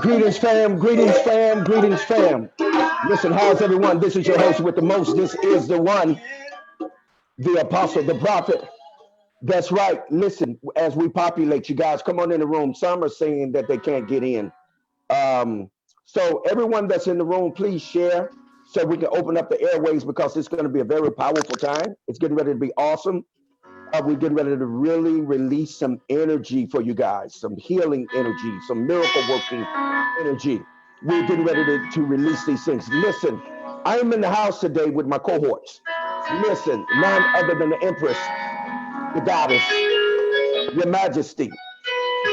Greetings, fam. Greetings, fam. Greetings, fam. Listen, how's everyone? This is your host with the most. This is the one, the apostle, the prophet. That's right. Listen, as we populate, you guys come on in the room. Some are saying that they can't get in. So everyone that's in the room, please share so we can open up the airways because it's going to be a very powerful time. It's getting ready to be awesome. We're getting ready to really release some energy for you guys, some healing energy, some miracle working energy. We're getting ready to release these things. Listen, I am in the house today with my cohorts. Listen, none other than the Empress, the goddess, your majesty,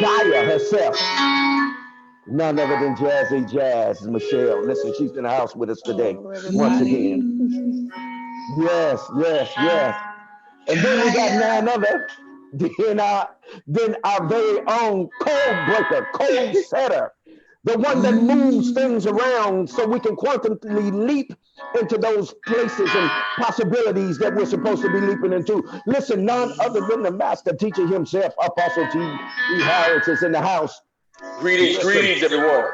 Gaia herself, none other than Jazzy Jazz, Michelle. Listen, she's in the house with us today, once again. Yes, yes, yes. And then we got none other than our very own code breaker, code setter, the one that moves things around so we can quantumly leap into those places and possibilities that we're supposed to be leaping into. Listen, none other than the master teacher himself, Apostle T. Harris is in the house. Greetings, everyone.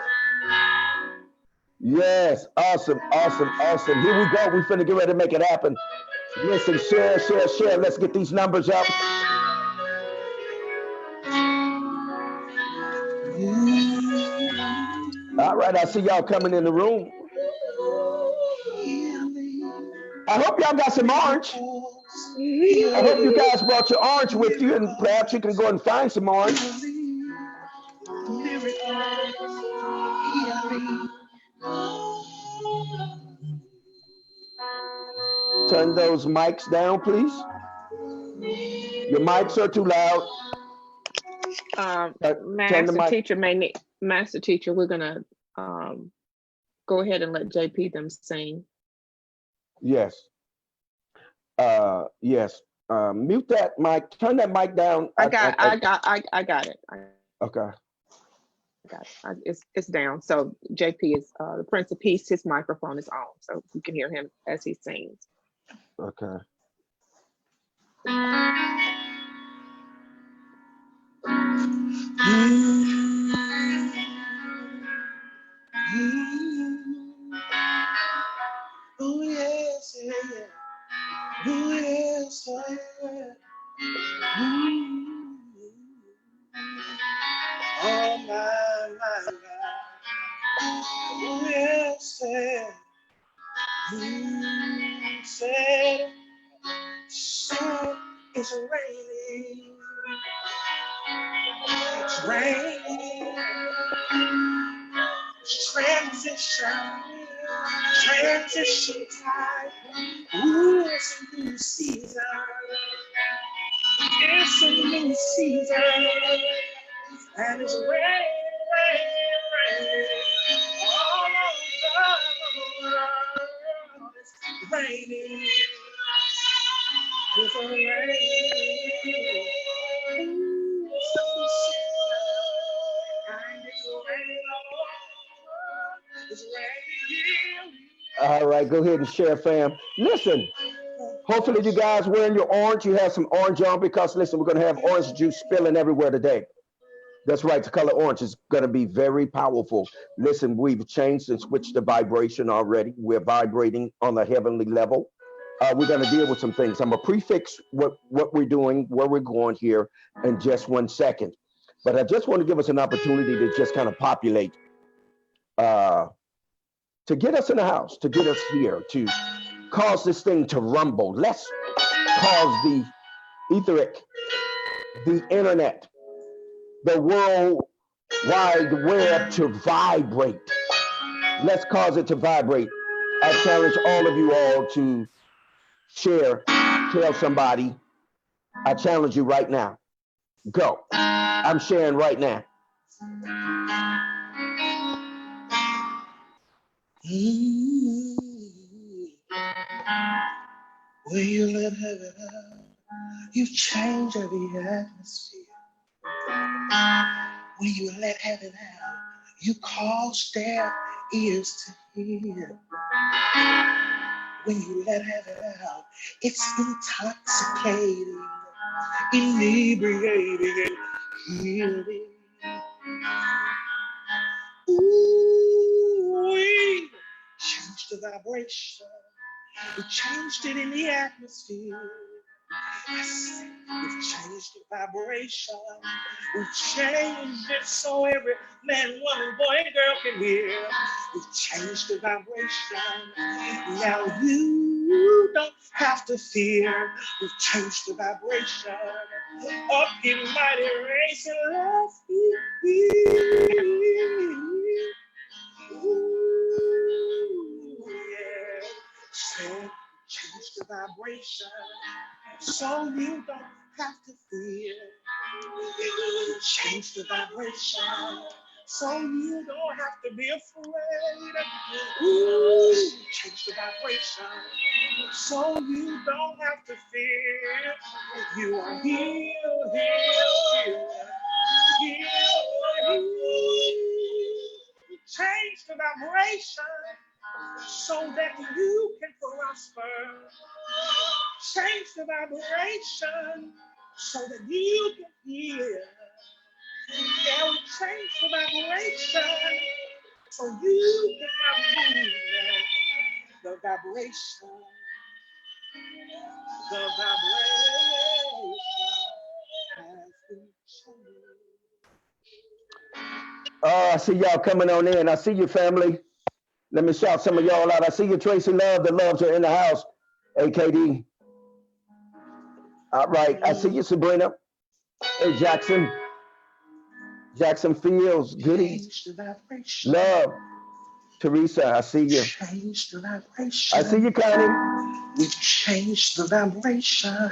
Yes, awesome. Here we go. We finna get ready to make it happen. Listen, share. Let's get these numbers up. All right, I see y'all coming in the room. I hope y'all got some orange. I hope you guys brought your orange with you, and perhaps you can go and find some orange. Turn those mics down, please. Your mics are too loud. Master teacher, we're gonna go ahead and let JP them sing. Yes. Yes. Mute that mic. Turn that mic down. I got it. Okay. It's down. So JP is the Prince of Peace. His microphone is on, so you can hear him as he sings. Okay. Oh yes, yeah. Oh yes, yeah. Oh my God. Oh yes, yeah. said, sun is raining. It's raining. Transition time. Ooh, it's a new season. It's a new season. And it's raining. All over the world. It's raining. It's raining. Ooh, it's a new season. And it's raining all over. It's raining. All right, go ahead and share, fam. Listen, hopefully you guys wearing your orange. You have some orange on because, listen, we're going to have orange juice spilling everywhere today. That's right. The color orange is going to be very powerful. Listen, we've changed and switched the vibration already. We're vibrating on the heavenly level. We're going to deal with some things. I'm going to prefix what we're doing, where we're going here in just 1 second. But I just want to give us an opportunity to just kind of populate, to get us in the house, to get us here, to cause this thing to rumble. Let's cause the etheric, the internet, the world wide web to vibrate. Let's cause it to vibrate. I challenge all of you all to share, tell somebody. I challenge you right now. Go. I'm sharing right now. Will you let heaven out? You change every atmosphere. When you let heaven out, you cause their ears to hear. When you let heaven out, it's intoxicating, inebriating, and healing. Ooh, we changed the vibration. We changed it in the atmosphere. We've changed the vibration. We've changed it so every man, woman, boy, and girl can hear. We've changed the vibration. Now you don't have to fear. We've changed the vibration. Up in mighty race and let's be. Ooh, yeah. So change the vibration. So you don't have to fear. Change the vibration. So you don't have to be afraid. Ooh, change the vibration. So you don't have to fear. You are healed, healed, healed, healed. Change the vibration so that you can prosper. Change the vibration so that you can heal. Yeah, we change the vibration so you can have movement. The vibration has been changed. I see y'all coming on in. I see you, family. Let me shout some of y'all out. I see you, Tracy Love. The Loves are in the house. AKD. All right. I see you, Sabrina. Hey, Jackson. Jackson Fields. Goodies. Love. Teresa, I see you. Change the vibration. I see you, Connie. We've changed the vibration.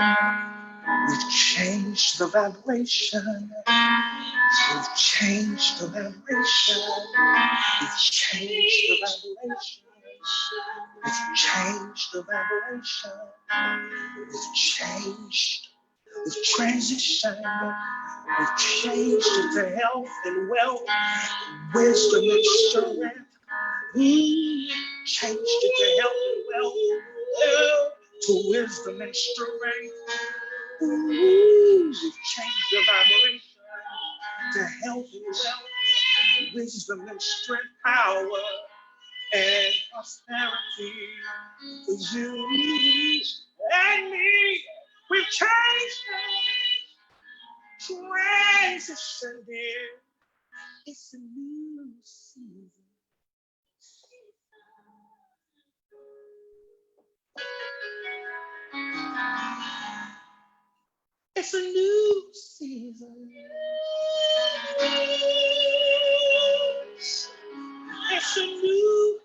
We've changed the vibration. We've changed the vibration. We've changed the vibration. We've changed the vibration. We've changed. We've transitioned. We've changed it to health and wealth, wisdom and strength. We changed it to health and wealth, to wisdom and strength. We've changed the vibration to health and wealth, wisdom and strength, power and prosperity for you and me. We've changed it, transitioned it. It's a new season. It's a new season. It's a new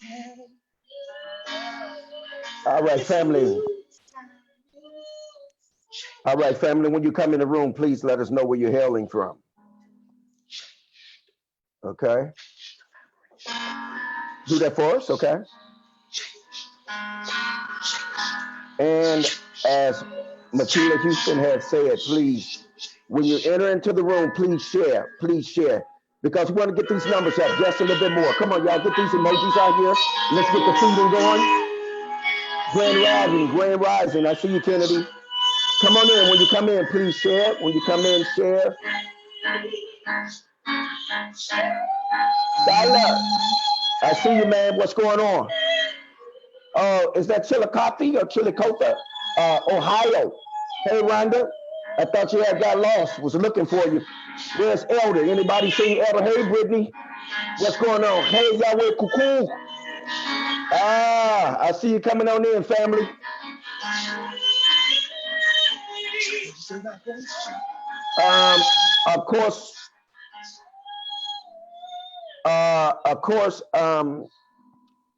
day. All right, It's a family. new All right, family. When you come in the room, please let us know where you're hailing from. Okay. Do that for us, okay? And as Makila Houston had said, please, when you enter into the room, please share, because we want to get these numbers up just a little bit more. Come on, y'all, get these emojis out here. Let's get the feeding going. Grand rising. I see you, Kennedy. Come on in. When you come in, please share. When you come in, share. Skylar, I see you, man. What's going on? Is that Chillicothe or Chillicothe, Ohio? Hey, Rhonda. I thought you had got lost. Was looking for you. Where's Elder? Anybody seen Elder? Hey, Brittany. What's going on? Hey, Yahweh Cuckoo. I see you coming on in, family. Of course,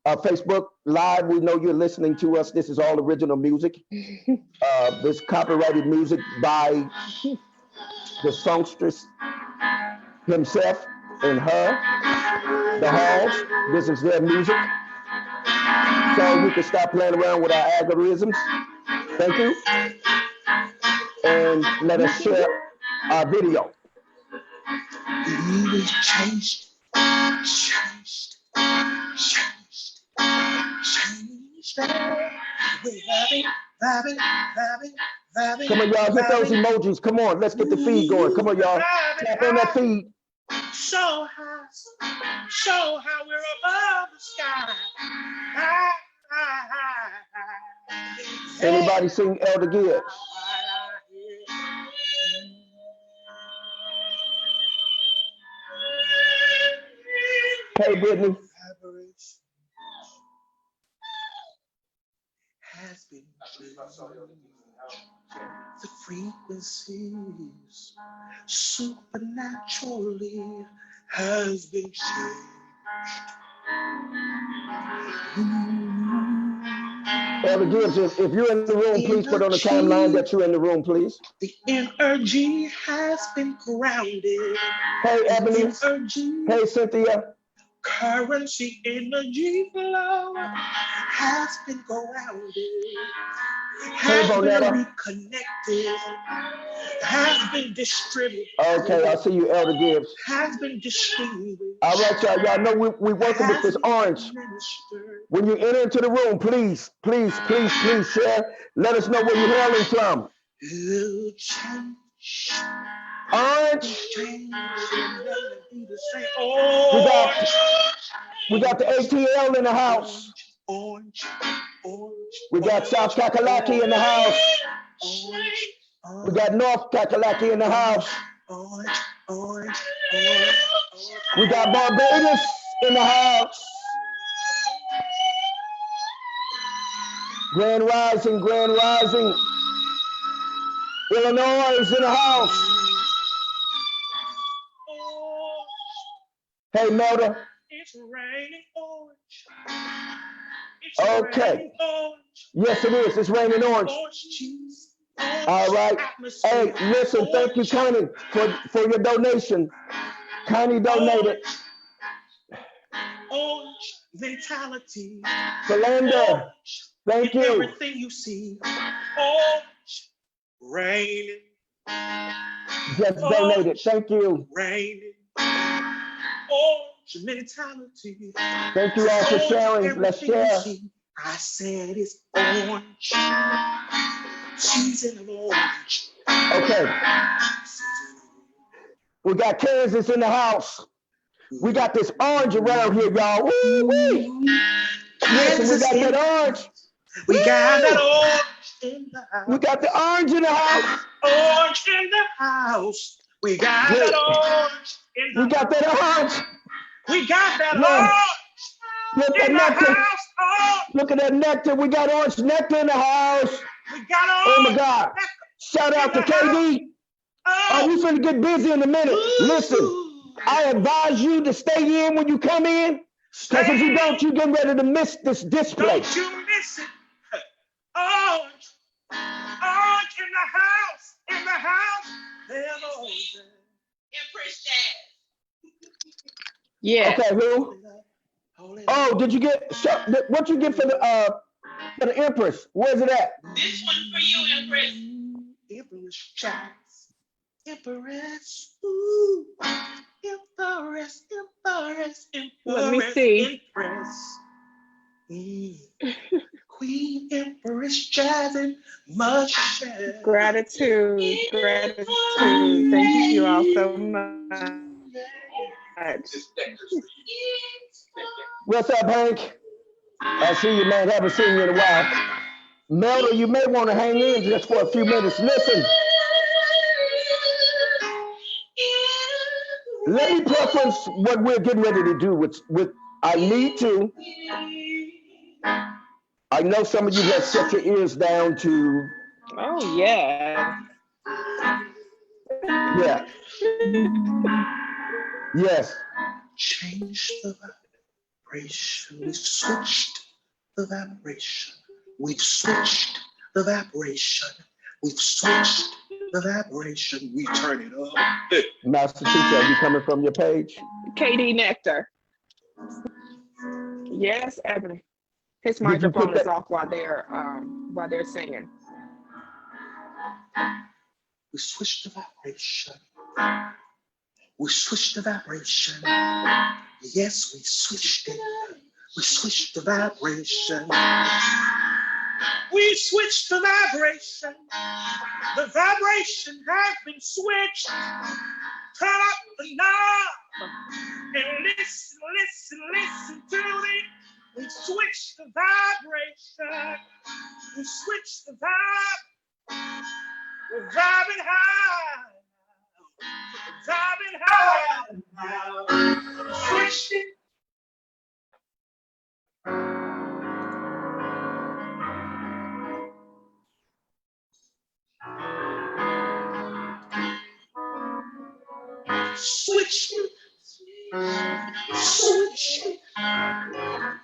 Facebook Live, we know you're listening to us. This is all original music. This copyrighted music by the songstress himself and her, the Halls. This is their music. So you can stop playing around with our algorithms. Thank you. And let us share our video. We changed. Come on, y'all, hit those emojis. Come on, let's get the feed going. Come on, y'all. Tap on that feed. So high, we're above the sky. Anybody sing Elder Gibbs? Hey, Brittany. Has been the frequencies supernaturally has been changed. Elder Gibbs, if you're in the room, please put on the timeline that you're in the room, please. The energy has been grounded. Hey, Ebony. Energy. Hey, Cynthia. Currency energy flow has been grounded, has been reconnected, has been distributed. Okay, I see you, Elder Gibbs. Has been distributed. All right, y'all. Y'all know we're working with this orange. When you enter into the room, please share. Let us know where you're hailing from. Orange. We got the ATL in the house. We got South Kakalaki in the house. We got North Kakalaki in the house. We got Barbados in the house. Grand rising. Illinois is in the house. Hey, Melda. It's raining orange. Okay. Yes, it is. It's raining orange. All right. Hey, listen, thank you, Connie, for your donation. Connie donated. Orange mentality. Belinda, thank you. Everything you see. Orange raining. Just donated. Thank you. Raining. Orange mentality. Thank you all for sharing. Let's share. I said it's orange. Season of orange. Okay. We got Kansas in the house. We got this orange around here, y'all. Woo-wee. Listen, we got that orange. We got that orange in the house. We got the orange in the house. Orange in the house. We got that orange in the house. We got that orange. We got that orange. Look at nectar. Look at that nectar. We got orange nectar in the house. We got orange. Oh my God. Shout out to the house. KD. Oh, we Oh, finna get busy in a minute. Listen, ooh. I advise you to stay in when you come in, because if you don't, Stay. you get ready to miss this display. Don't you miss it. Oh, oh, in the house, there's always Yes. Okay, who? hold it up, hold it Oh, up. did you get what you get for the Empress? Where's it at? This one for you, Empress. Empress Charles. Empress. Ooh. Empress. Empress. Let me Empress. see. Empress. Queen Empress jazzing much. Gratitude. Gratitude. Thank you all so much. What's up, Hank? I see you, man. Haven't seen you in a while. Melda, you may want to hang in just for a few minutes. Listen, let me preference what we're getting ready to do with I need to. I know some of you have set your ears down to, Oh, yeah. yeah, yes. Change the vibration. We switched the vibration. We've switched the vibration. We've switched the vibration. We turn it up. Master Teacher, are you coming from your page? KD Nectar. Yes, Ebony. His Did you put microphone is that? off while they're singing. We switched the vibration. We switched the vibration. Yes, we switched it. We switched the vibration. We switched the vibration. The vibration has been switched. Turn up the knob and listen, listen, listen to me. We switched the vibration. We switched the vibe. We're vibing high. We're vibing high now. Switched it. Switch it. Switch it.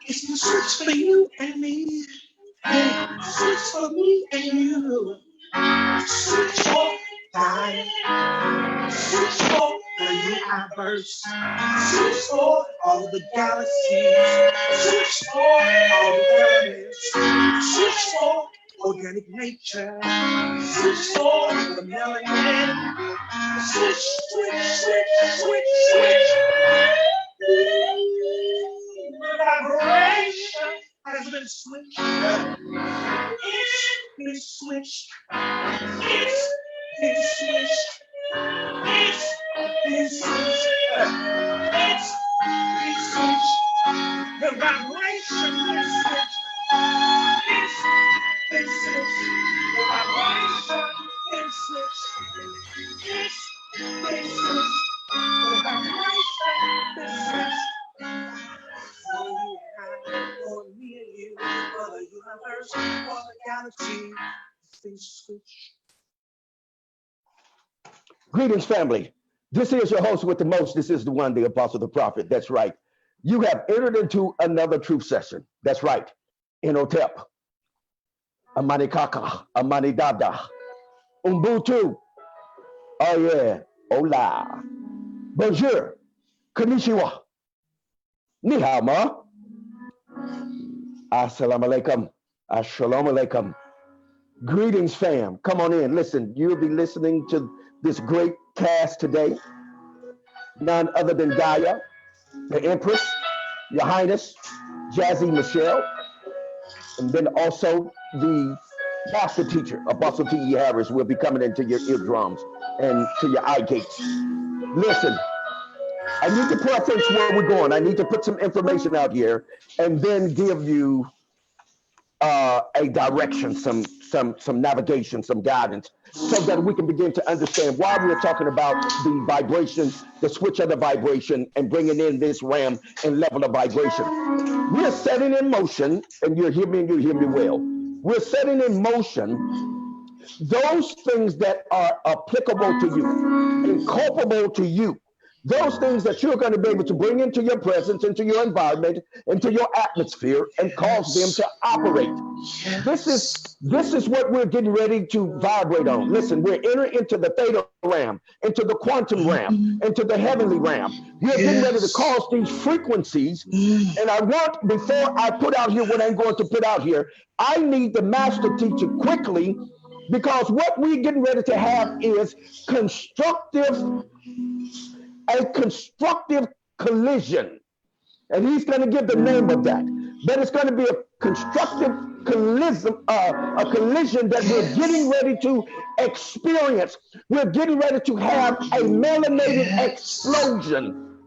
It's the switch for you and me. Hey, switch for me and you. Switch for time. Switch for the universe. Switch for all the galaxies. Switch for all the planets. Switch for organic nature. Switch for the melanated. Switch, switch, switch, switch, switch. The vibration has been switched. It's been switched. It's been switched. It's been switched. It's been switched. The vibration is switched. It's been switched. The vibration is switched. It's been switched. The vibration is switched. For you and I, for me and you, for the universe, for the galaxy, it's been switched. Greetings, family. This is your host with the most. This is the one, the apostle, the prophet. That's right. You have entered into another truth session. That's right. Inotep, Amani Kaka, Amani Dada, Ubuntu. Oh yeah. Hola. Bonjour. Konnichiwa. Ni hao ma. Assalamu alaikum. Assalamu alaikum. Greetings, fam. Come on in. Listen, you'll be listening to this great cast today. None other than Gaia, the Empress, Your Highness, Jazzy Michelle, and then also the master teacher, Apostle T.E. Harris, will be coming into your eardrums and to your eye gates. Listen, I need to preference where we're going. I need to put some information out here and then give you a direction, some navigation, some guidance, so that we can begin to understand why we're talking about the vibration, the switch of the vibration, and bringing in this RAM and level of vibration. We're setting in motion, and you hear me well. We're setting in motion those things that are applicable to you, inculpable to you, those things that you're going to be able to bring into your presence, into your environment, into your atmosphere, and cause them to operate. This is what we're getting ready to vibrate on. Listen, we're entering into the theta realm, into the quantum realm, into the heavenly realm. We're getting ready to cause these frequencies. And I want, before I put out here what I'm going to put out here, I need the master teacher quickly, because what we're getting ready to have is a constructive collision. And he's going to give the name of that. But it's going to be a constructive collision, a collision that we're getting ready to experience. We're getting ready to have a melanated explosion.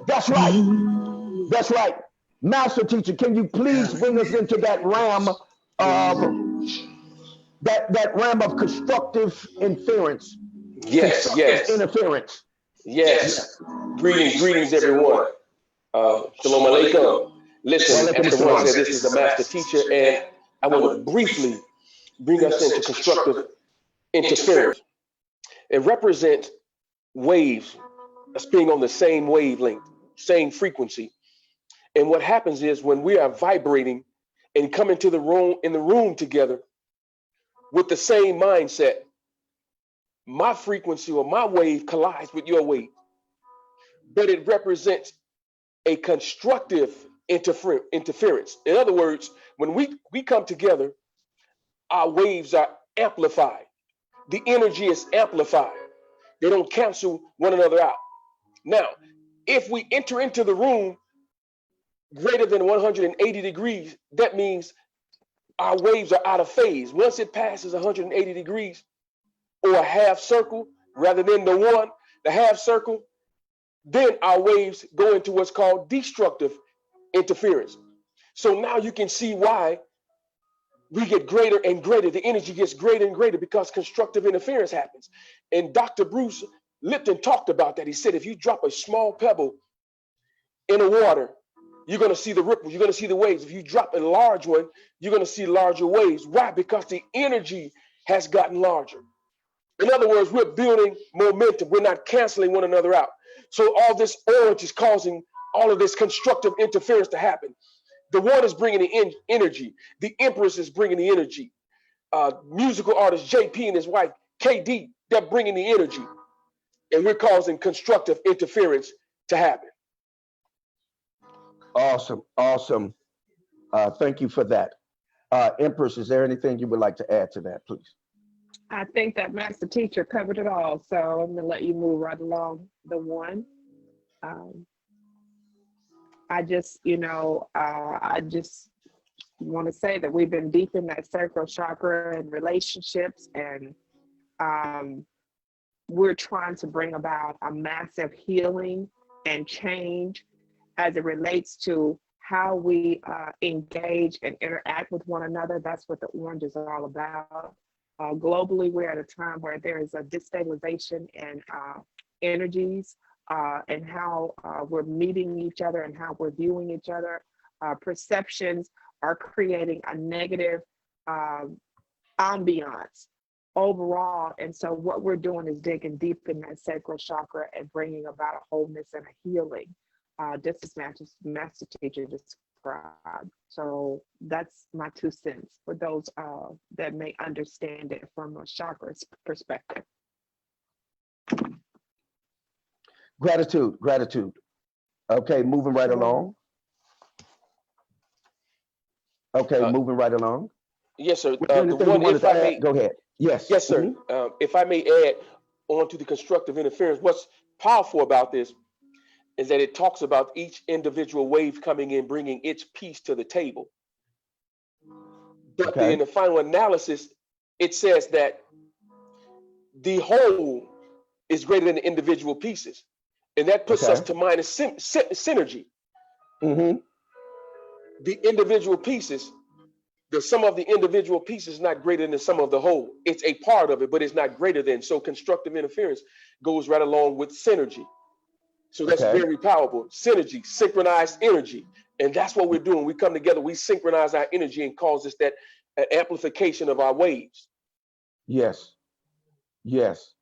That's right. That's right. Master teacher, can you please bring us into that realm of that realm of constructive interference? Yes, yes, Interference. yes. Greetings, everyone. Shalom alaikum. Listen, as the one said, this is the master teacher, and I want to briefly bring us into constructive interference. It represents waves, us being on the same wavelength, same frequency. And what happens is when we are vibrating and come into the room together with the same mindset, my frequency or my wave collides with your wave, but it represents a constructive interference. In other words, when we come together, our waves are amplified. The energy is amplified. They don't cancel one another out. Now, if we enter into the room greater than 180 degrees, that means our waves are out of phase. Once it passes 180 degrees or a half circle rather than the half circle, then our waves go into what's called destructive interference. So now you can see why we get greater and greater. The energy gets greater and greater because constructive interference happens. And Dr. Bruce Lipton talked about that. He said, if you drop a small pebble in the water, you're going to see the ripples, you're going to see the waves. If you drop a large one, you're going to see larger waves. Why? Because the energy has gotten larger. In other words, we're building momentum. We're not canceling one another out. So all this orange is causing all of this constructive interference to happen. The one is bringing the energy. The Empress is bringing the energy. Musical artist JP and his wife KD, they're bringing the energy. And we're causing constructive interference to happen. Awesome. Awesome. Thank you for that. Empress, is there anything you would like to add to that, please? I think that master teacher covered it all. So I'm gonna let you move right along the one. I just want to say that we've been deep in that sacral chakra and relationships, and we're trying to bring about a massive healing and change as it relates to how we engage and interact with one another. That's what the orange is all about. Globally, we're at a time where there is a destabilization in energies and how we're meeting each other and how we're viewing each other. Perceptions are creating a negative ambiance overall. And so what we're doing is digging deep in that sacral chakra and bringing about a wholeness and a healing. Just as master teacher described. So that's my 2 cents for those that may understand it from a chakra perspective. Gratitude. Okay, moving right along. Moving right along. Yes, sir. The one, if I may, go ahead. Yes, sir. Mm-hmm. If I may add on to the constructive interference, what's powerful about this is that it talks about each individual wave coming in, bringing its piece to the table. But in the final analysis, it says that the whole is greater than the individual pieces. And that puts us to minus synergy. Mm-hmm. The individual pieces, the sum of the individual pieces is not greater than the sum of the whole. It's a part of it, but it's not greater than. So constructive interference goes right along with synergy. So that's very powerful. Synergy, synchronized energy. And that's what we're doing. We come together, we synchronize our energy and cause us that amplification of our waves. Yes. Yes.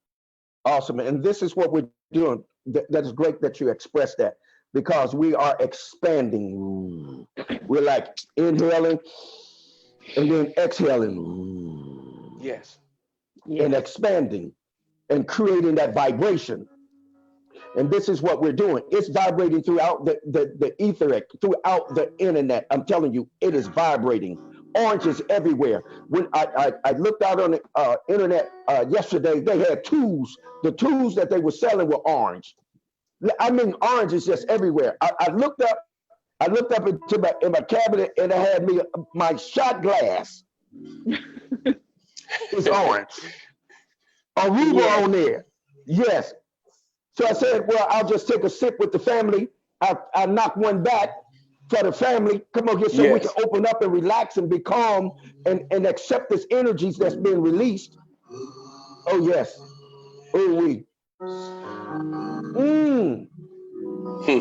Awesome. And this is what we're doing. That is great that you expressed that because we are expanding. We're like inhaling and then exhaling Yes. and Yes. expanding and creating that vibration. And this is what we're doing. It's vibrating throughout the ether, throughout the internet. I'm telling you, it is vibrating. Oranges everywhere. When I looked out on the internet yesterday, they had tools. The tools that they were selling were orange. I mean, orange is just everywhere. I looked up. I looked up into my cabinet, and I had me my shot glass is orange. Aruba Yes. on there. Yes. So I said, well, I'll just take a sip with the family. I knock one back for the family. Come on here so we can Yes. open up and relax and be calm and accept this energies that's being released. Oh, yes. Oh, we. Mmm. Hmm.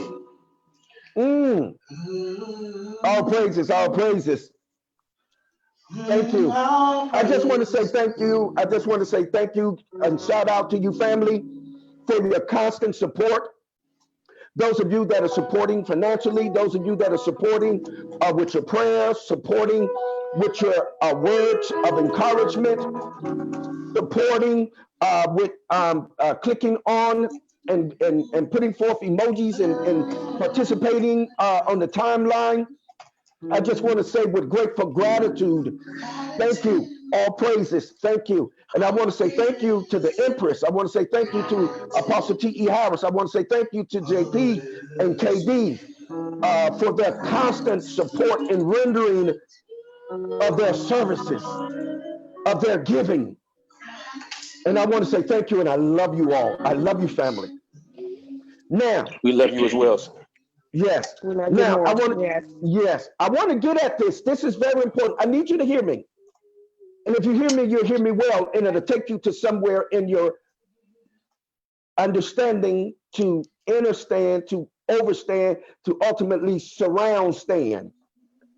Mmm. All praises, all praises. Thank you. I just want to say thank you. I just want to say thank you and shout out to you, family, for your constant support. Those of you that are supporting financially, those of you that are supporting with your prayers, supporting with your words of encouragement, supporting with clicking on and putting forth emojis and participating on the timeline. I just want to say with grateful gratitude, thank you. All praises, thank you. And I want to say thank you to the Empress. I want to say thank you to Apostle T.E. Harris. I want to say thank you to JP and KD for their constant support and rendering of their services, of their giving. And I want to say thank you and I love you all. I love you, family. Now, We love you as well, sir. yes. We love you Now, more. Yes. yes, I want to get at this. This is very important. I need you to hear me. And if you hear me, you'll hear me well, and it'll take you to somewhere in your understanding to understand, to overstand, to ultimately surround stand.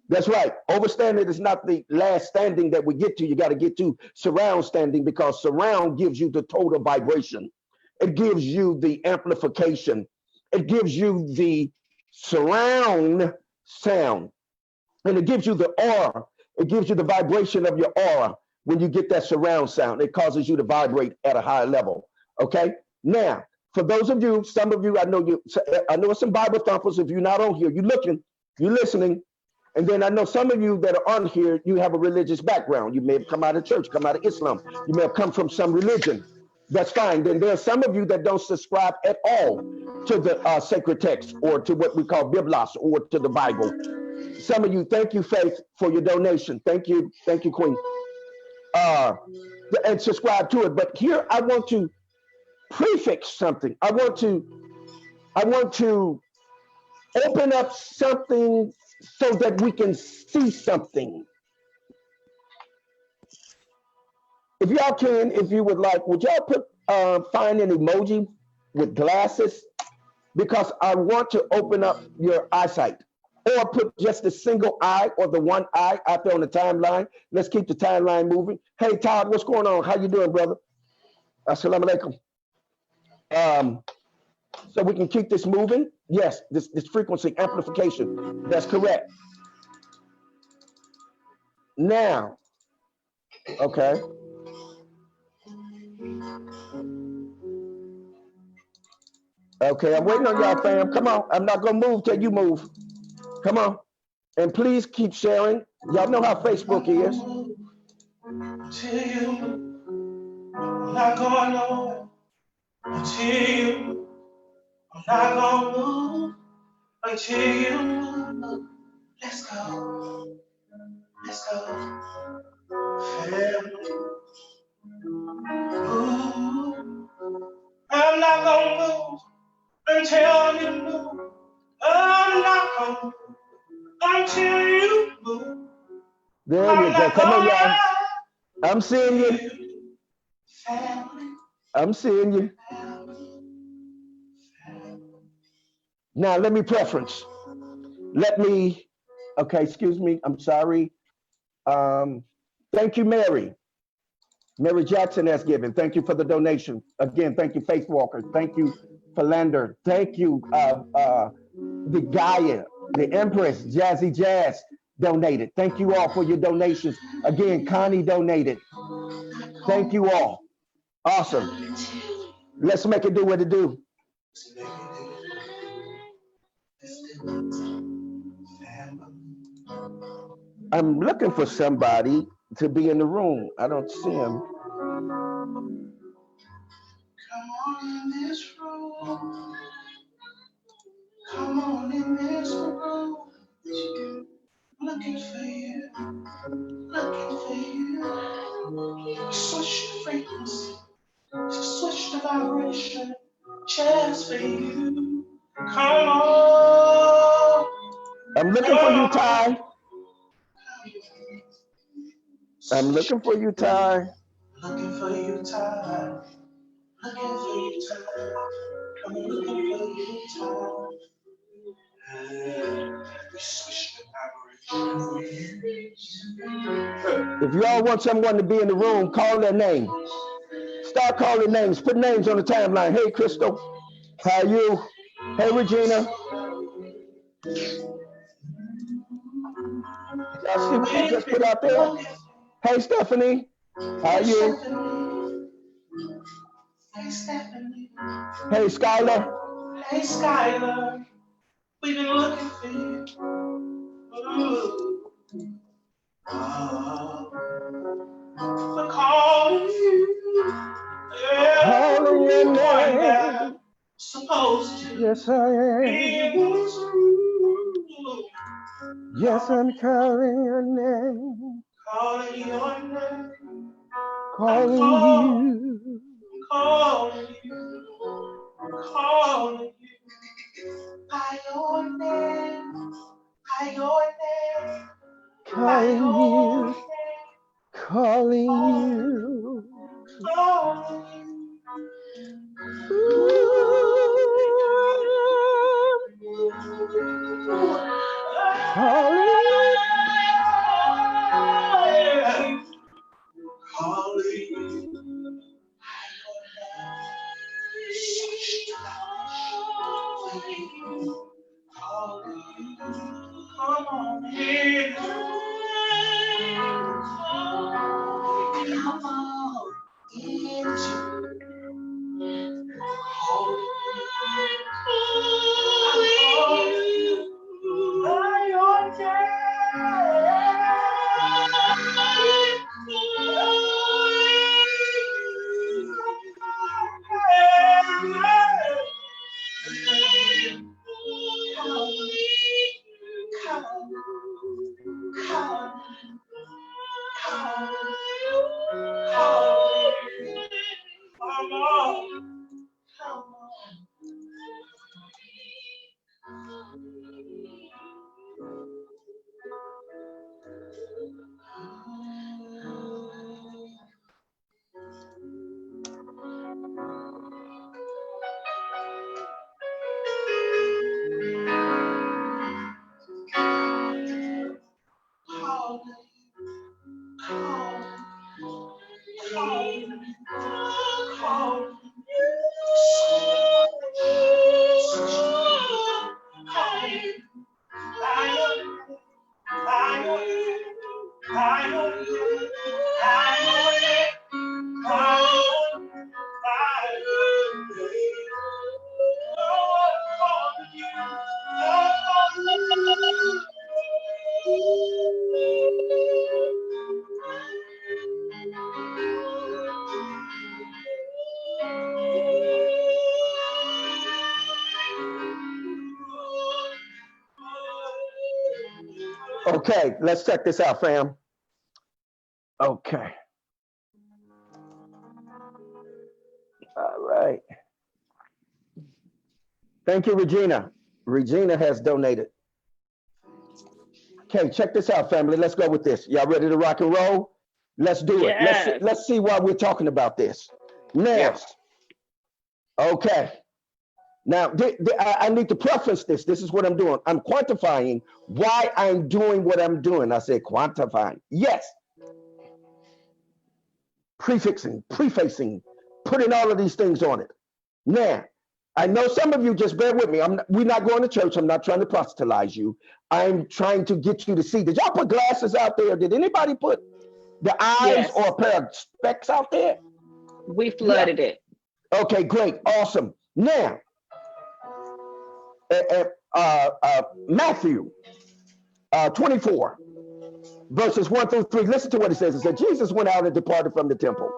That's right. Overstanding is not the last standing that we get to. You got to get to surround standing because surround gives you the total vibration. It gives you the amplification. It gives you the surround sound. And it gives you the aura. It gives you the vibration of your aura when you get that surround sound. It causes you to vibrate at a higher level. Okay. Now, for those of you, some of you, I know some Bible thumpers. If you're not on here, you're looking, you're listening. And then I know some of you that are on here, you have a religious background. You may have come out of church, come out of Islam. You may have come from some religion. That's fine. Then there are some of you that don't subscribe at all to the sacred text or to what we call Biblos or to the Bible. Some of you, thank you, Faith, for your donation. Thank you, Queen. Uh, and subscribe to it. But here I want to prefix something. I want to open up something so that we can see something. If y'all can, if you would like, would y'all put find an emoji with glasses? Because I want to open up your eyesight. Or put just a single eye or the one eye out there on the timeline. Let's keep the timeline moving. Hey Todd, what's going on? How you doing, brother? Assalamu alaikum. So we can keep this moving. Yes, this frequency amplification. That's correct. Now, okay. Okay, I'm waiting on y'all, fam. Come on. I'm not gonna move till you move. Come on. And please keep sharing. Y'all know how Facebook is. Until you, I'm not going nowhere. Until you, I'm not gonna move. Until you move. Let's go. Let's go. Family. Ooh. I'm not gonna move until you move. I'm not gonna move until you move. There I'm you go. not Come on, gonna y'all. ride I'm seeing you. family. I'm seeing you. Now, let me preference. Okay, excuse me. I'm sorry. Thank you, Mary. Mary Jackson has given. Thank you for the donation. Again, thank you, Faith Walker. Thank you, Philander. Thank you, the Gaia, the Empress, Jazzy Jazz donated. Thank you all for your donations. Again, Connie donated. Thank you all. Awesome. Let's make it do what it do. I'm looking for somebody to be in the room. I don't see him. Come on in this room. Come on in this room. Looking for you. Looking for you. Switch the frequency. Switch the vibration. Just for you. Come on. I'm looking for you, Ty. I'm looking for you, Ty. Looking for you, Ty. Looking for you, Ty. I'm looking for you, Ty. We switch the vibration. If y'all want someone to be in the room, call their name. Start calling names. Put names on the timeline. Hey, Crystal. How you? Hey, Regina. Y'all see what we just put out there? Hey, Stephanie. How you? Hey, Stephanie. Hey, Skylar. Hey, Skylar. We've been looking for you. Ooh. We're calling you. Yeah. Calling your name. Supposed to. Yes, I am. Yes, I'm calling your name. Calling your name. Calling you. Calling you. Calling you. By your name. By your name. Calling you. Calling you. Calling you. Calling you. Okay, let's check this out, fam. Okay. All right. Thank you, Regina. Regina has donated. Okay, check this out, family. Let's go with this. Y'all ready to rock and roll? Let's do it. Yes. Let's see why we're talking about this. Now, Yes. okay. Now, I need to preface this. This is what I'm doing. I'm quantifying why I'm doing what I'm doing. I said quantifying. Yes. prefacing, putting all of these things on it. Now, I know some of you, just bear with me. We're not going to church. I'm not trying to proselytize you. I'm trying to get you to see. Did y'all put glasses out there? Did anybody put the eyes Yes. or a pair of specs out there? We flooded it. Okay, great, awesome. Now, Matthew 24, verses 1 through 3. Listen to what it says. It said, Jesus went out and departed from the temple,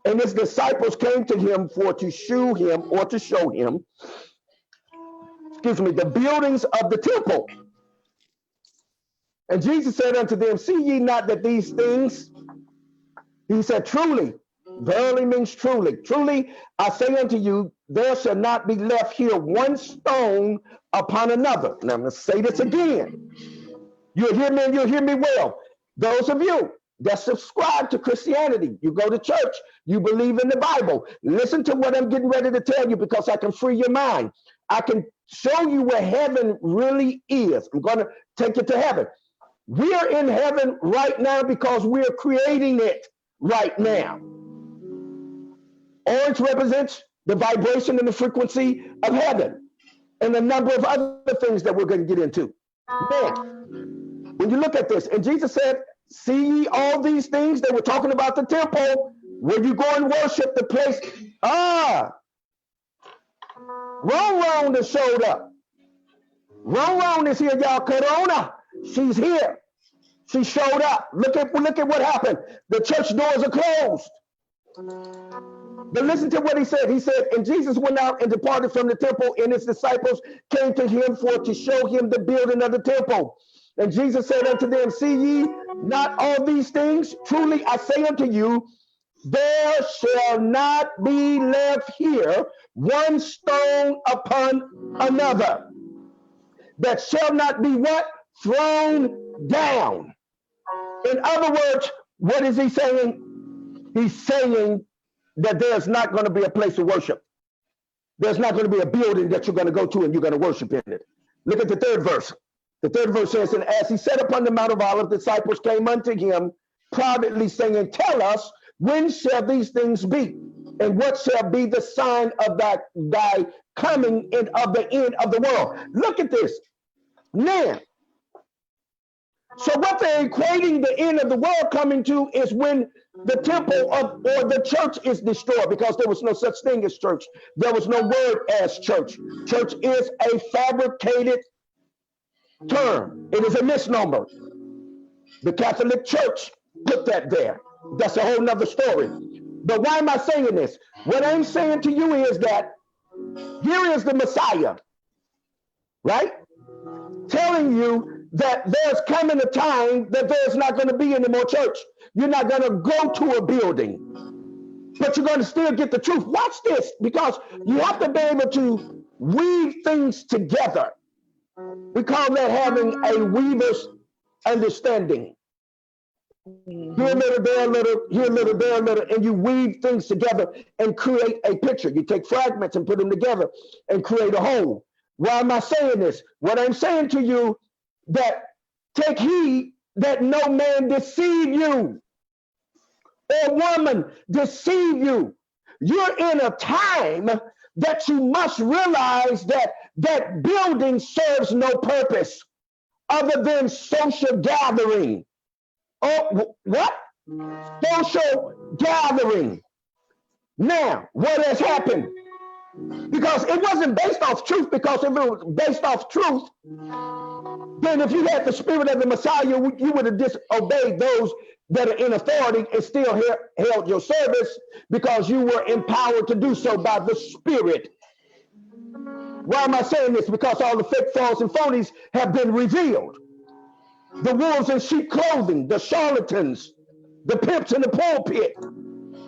and his disciples came to him for to shew him or to show him, the buildings of the temple. And Jesus said unto them, see ye not that these things, he said, truly, verily means truly, truly, I say unto you, there shall not be left here one stone upon another. Now I'm going to say this again. You'll hear me and you'll hear me well. Those of you that subscribe to Christianity, you go to church, you believe in the Bible, listen to what I'm getting ready to tell you, because I can free your mind. I can show you where heaven really is. I'm going to take you to heaven. We are in heaven right now because we're creating it right now. Orange represents the vibration and the frequency of heaven, and a number of other things that we're going to get into. Now, when you look at this, and Jesus said, see ye all these things? They were talking about the temple, where you go and worship, the place. Ron has showed up. Ron is here, y'all. Corona, she's here. She showed up. Look at what happened. The church doors are closed. But listen to what he said. He said, and Jesus went out and departed from the temple, and his disciples came to him for to show him the building of the temple. And Jesus said unto them, see ye not all these things? Truly I say unto you, there shall not be left here one stone upon another that shall not be what? Thrown down. In other words, what is he saying? He's saying that there's not going to be a place of worship. There's not going to be a building that you're going to go to and you're going to worship in it. Look at the third verse. The third verse says, and as he sat upon the Mount of Olives, disciples came unto him privately, saying, tell us, when shall these things be? And what shall be the sign of thy coming and of the end of the world? Look at this. Now, so what they're equating the end of the world coming to is when the temple or the church is destroyed, because there was no such thing as church. There was no word as church. Church is a fabricated term. It is a misnomer. The Catholic Church put that there. That's a whole nother story. But why am I saying this? What I'm saying to you is that here is the Messiah, right? Telling you that there's coming a time that there's not going to be any more church. You're not going to go to a building, but you're going to still get the truth. Watch this, because you have to be able to weave things together. We call that having a weaver's understanding. Here a little, there a little, here a little, there a little, and you weave things together and create a picture. You take fragments and put them together and create a whole. Why am I saying this? What I'm saying to you, that take heed that no man deceive you, or woman deceive you. You're in a time that you must realize that that building serves no purpose other than social gathering. Oh, what? Social gathering. Now, what has happened? Because it wasn't based off truth, because if it was based off truth, then if you had the spirit of the Messiah, you would have disobeyed those that are in authority and still held your service, because you were empowered to do so by the Spirit. Why am I saying this? Because all the fake, false, and phonies have been revealed. The wolves in sheep clothing, the charlatans, the pimps in the pulpit.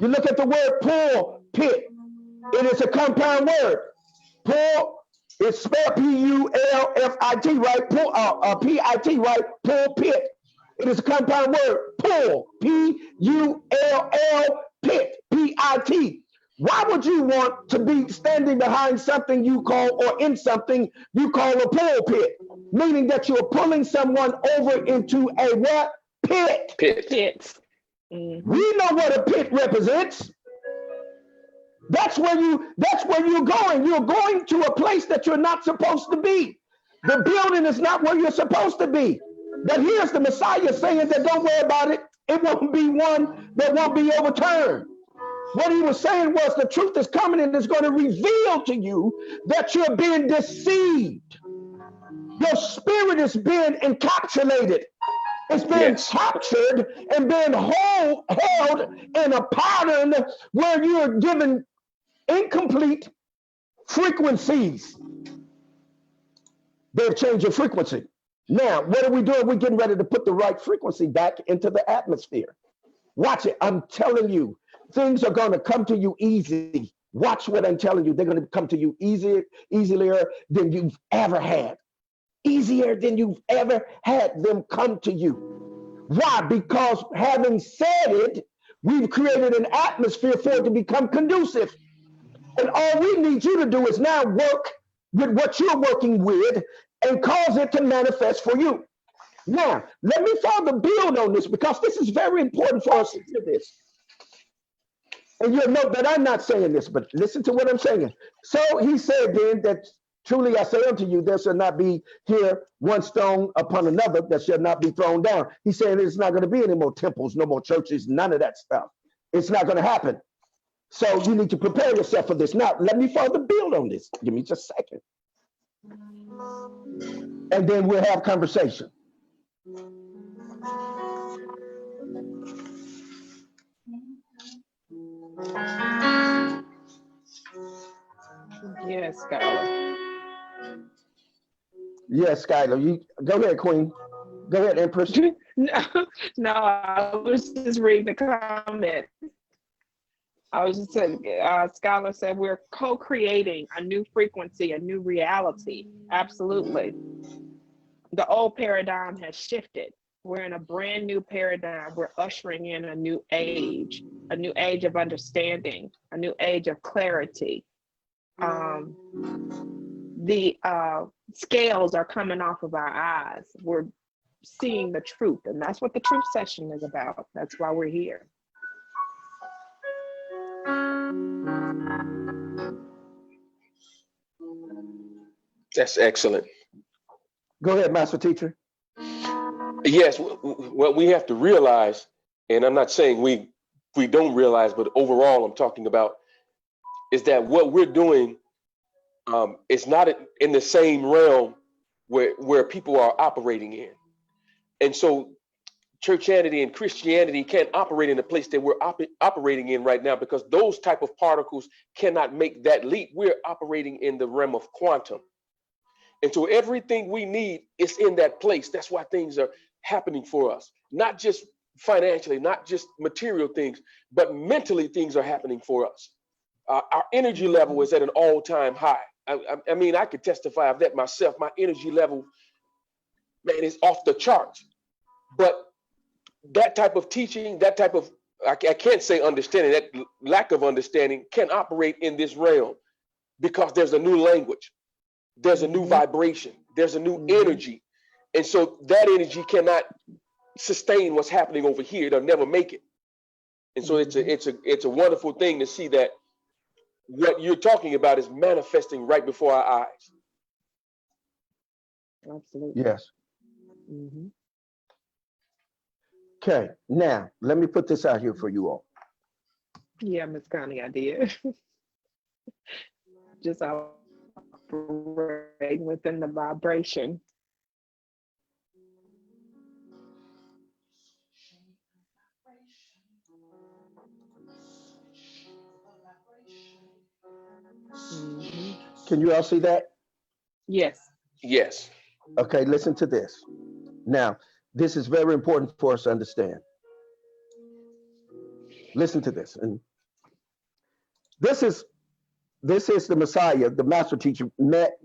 You look at the word pulpit. It is a compound word. Pul, it's spelled P-U-L-F-I-T, right? P-I-T, right? Pulpit. It is a compound word. Pull, P-U-L-L, pit, P-I-T. Why would you want to be standing behind something you call, or in something you call a pulpit? Meaning that you're pulling someone over into a what? Pit. Pits. We know what a pit represents. That's where you're going. You're going to a place that you're not supposed to be. The building is not where you're supposed to be. But here's the Messiah saying that don't worry about it. It won't be one that won't be overturned. What he was saying was the truth is coming and it's going to reveal to you that you're being deceived. Your spirit is being encapsulated. It's being captured and being held in a pattern where you're given incomplete frequencies. They've changed your frequency. Now, what are we doing? We're getting ready to put the right frequency back into the atmosphere. Watch it. I'm telling you, things are going to come to you easy. Watch what I'm telling you. They're going to come to you easier than you've ever had. Easier than you've ever had them come to you. Why? Because having said it, we've created an atmosphere for it to become conducive. And all we need you to do is now work with what you're working with and cause it to manifest for you. Now, let me further build on this because this is very important for us to do this. And you'll note that I'm not saying this, but listen to what I'm saying. So he said then that truly I say unto you, there shall not be here one stone upon another that shall not be thrown down. He's saying there's not going to be any more temples, no more churches, none of that stuff. It's not going to happen. So you need to prepare yourself for this. Now, let me further build on this. Give me just a second. And then we'll have conversation. Yes, Skylar. Yes, Skylar. You go ahead, Queen. Go ahead, Empress. No, I was just reading the comment. I was just saying, Skylar said we're co-creating a new frequency, a new reality. Absolutely. The old paradigm has shifted. We're in a brand new paradigm. We're ushering in a new age of understanding, a new age of clarity. The scales are coming off of our eyes. We're seeing the truth, and that's what the truth session is about. That's why we're here. That's excellent. Go ahead, Master Teacher. Yes, what we have to realize, and I'm not saying we don't realize, but overall I'm talking about, is that what we're doing is not in the same realm where people are operating in. And so churchianity and Christianity can't operate in the place that we're operating in right now, because those type of particles cannot make that leap. We're operating in the realm of quantum. And so everything we need is in that place. That's why things are happening for us, not just financially, not just material things, but mentally things are happening for us. Our energy level is at an all-time high. I mean, I could testify of that myself. My energy level, man, is off the charts. But that type of teaching, that type of, I can't say understanding, that lack of understanding can operate in this realm because there's a new language. There's a new vibration. There's a new energy. And so that energy cannot sustain what's happening over here. They'll never make it. And so it's a wonderful thing to see that what you're talking about is manifesting right before our eyes. Absolutely. Yes. Okay, now let me put this out here for you all. Yeah, Miss Connie, I did. Just operating within the vibration. Can you all see that? Yes. Yes. Okay, listen to this. Now, this is very important for us to understand. Listen to this. And this is the Messiah, the master teacher, met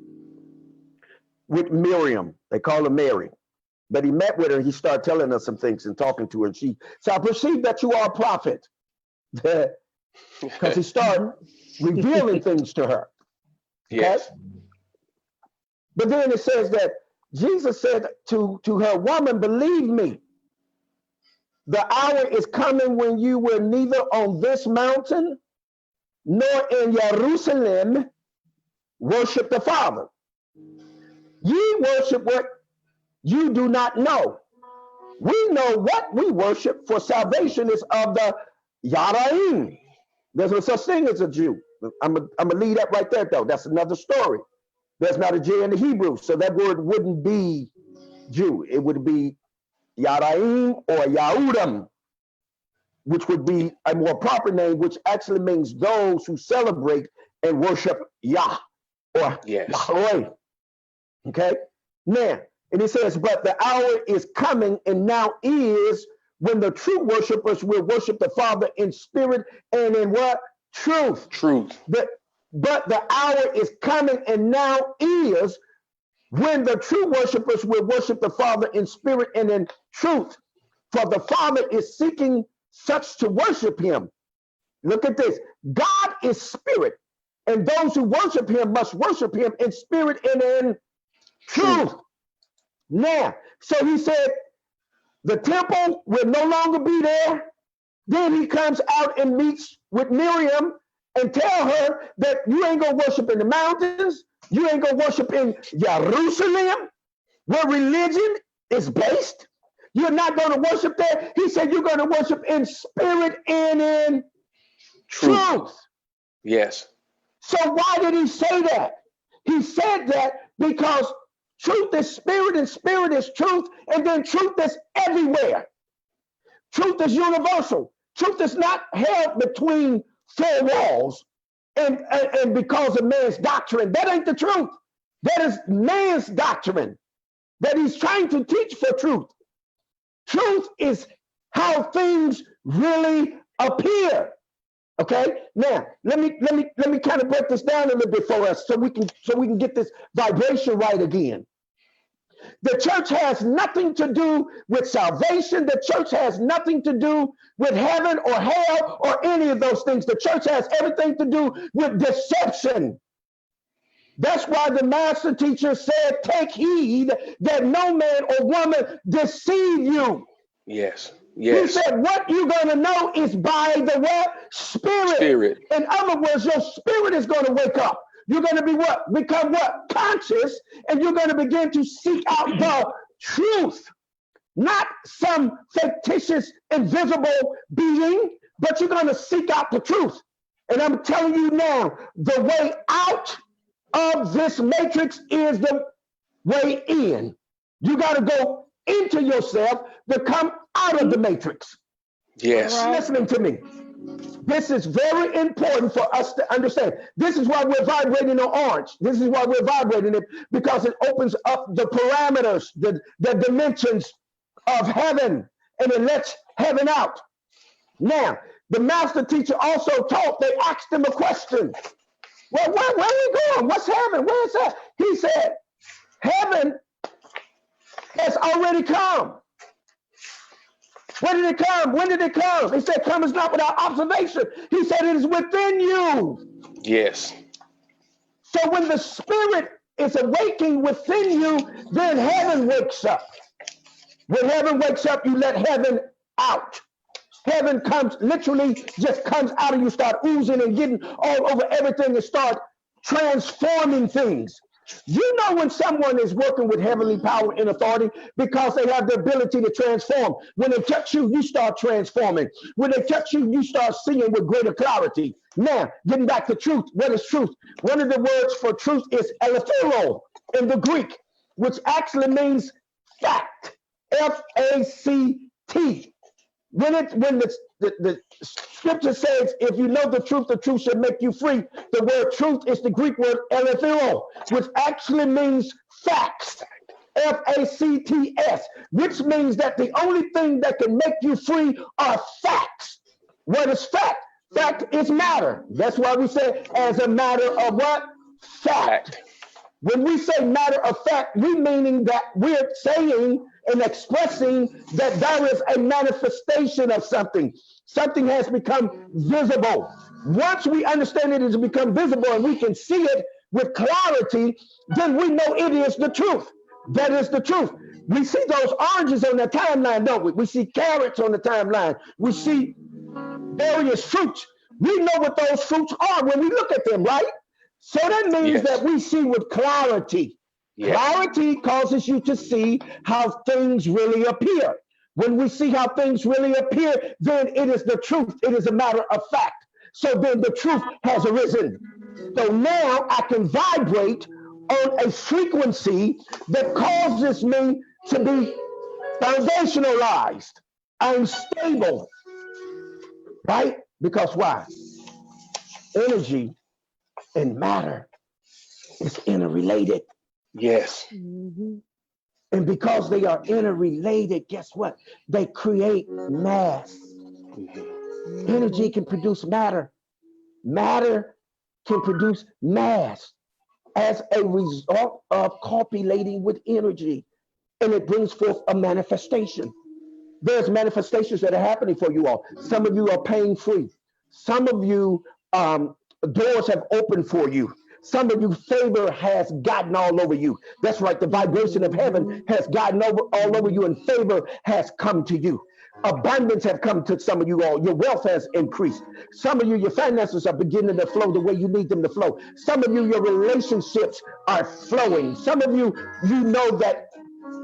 with Miriam. They call her Mary. But he met with her and he started telling us some things and talking to her. And she said, I perceive that you are a prophet. Because he started revealing things to her. Okay? Yes. But then it says that Jesus said to her, woman, believe me. The hour is coming when you will neither on this mountain nor in Jerusalem worship the Father. Ye worship what you do not know. We know what we worship, for salvation is of the Yaraim. There's no such thing as a Jew. I'm gonna leave that right there, though. That's another story. There's not a J in the Hebrew, so that word wouldn't be Jew. It would be Yaraim or Yahudim, which would be a more proper name, which actually means those who celebrate and worship Yah or Yahweh. Okay? Now, and he says, but the hour is coming and now is when the true worshipers will worship the Father in spirit and in what? Truth. Truth. But the hour is coming and now is when the true worshipers will worship the Father in spirit and in truth. For the Father is seeking such to worship him. Look at this. God is spirit, and those who worship him must worship him in spirit and in truth. Now, so he said, the temple will no longer be there. Then he comes out and meets with Miriam and tell her that you ain't gonna worship in the mountains. You ain't gonna worship in Jerusalem, where religion is based. You're not gonna worship there. He said you're gonna worship in spirit and in truth. Yes. So why did he say that? He said that because truth is spirit and spirit is truth, and then truth is everywhere. Truth is universal. Truth is not held between four walls and because of man's doctrine. That ain't the truth. That is man's doctrine that he's trying to teach for truth. Truth is how things really appear. Okay, now let me kind of break this down a little bit for us so we can get this vibration right again. The church has nothing to do with salvation. The church has nothing to do with heaven or hell or any of those things. The church has everything to do with deception. That's why the master teacher said, take heed that no man or woman deceive you. Yes. Yes. He said, what you're going to know is by the what? Spirit. In other words, your spirit is going to wake up. You're going to be what? Become what? Conscious, and you're going to begin to seek out the truth. Not some fictitious, invisible being, but you're going to seek out the truth. And I'm telling you now, the way out of this matrix is the way in. You got to go into yourself to come out of the matrix. Yes. Listening to me. This is very important for us to understand. This is why we're vibrating on orange. This is why we're vibrating it, because it opens up the parameters, the dimensions of heaven, and it lets heaven out. Now, the master teacher also taught, they asked him a question. Well, where are we going? What's heaven? Where is that? He said, heaven has already come. When did it come? When did it come? He said, come is not without observation. He said, it is within you. Yes. So when the spirit is awaking within you, then heaven wakes up. When heaven wakes up, you let heaven out. Heaven comes, literally just comes out of you, start oozing and getting all over everything and start transforming things. You know when someone is working with heavenly power and authority because they have the ability to transform. When they touch you, you start transforming. When they touch you, you start seeing with greater clarity. Now, getting back to truth. What is truth? One of the words for truth is elefthero in the Greek, which actually means fact. F-A-C-T. When the scripture says, if you know the truth shall make you free, the word truth is the Greek word elefthero, which actually means facts, F-A-C-T-S, which means that the only thing that can make you free are facts. What is fact? Fact is matter. That's why we say as a matter of what? Fact. When we say matter of fact, we meaning that we're saying and expressing that there is a manifestation of something. Something has become visible. Once we understand it has become visible and we can see it with clarity, then we know it is the truth. That is the truth. We see those oranges on the timeline, don't we? We see carrots on the timeline. We see various fruits. We know what those fruits are when we look at them, right? So that means Yes. that we see with clarity. Yes. Clarity causes you to see how things really appear. When we see how things really appear, then it is the truth. It is a matter of fact. So then the truth has arisen. So now I can vibrate on a frequency that causes me to be foundationalized. I'm stable, right? Because why? Energy and matter is interrelated. Yes. Mhm. And because they are interrelated, guess what? They create mass. Energy can produce matter. Matter can produce mass as a result of copulating with energy. And it brings forth a manifestation. There's manifestations that are happening for you all. Some of you are pain free. Some of you, doors have opened for you. Some of you, favor has gotten all over you. That's right. The vibration of heaven has gotten all over you, and favor has come to you. Abundance have come to some of you all. Your wealth has increased. Some of you, your finances are beginning to flow the way you need them to flow. Some of you, your relationships are flowing. Some of you, you know that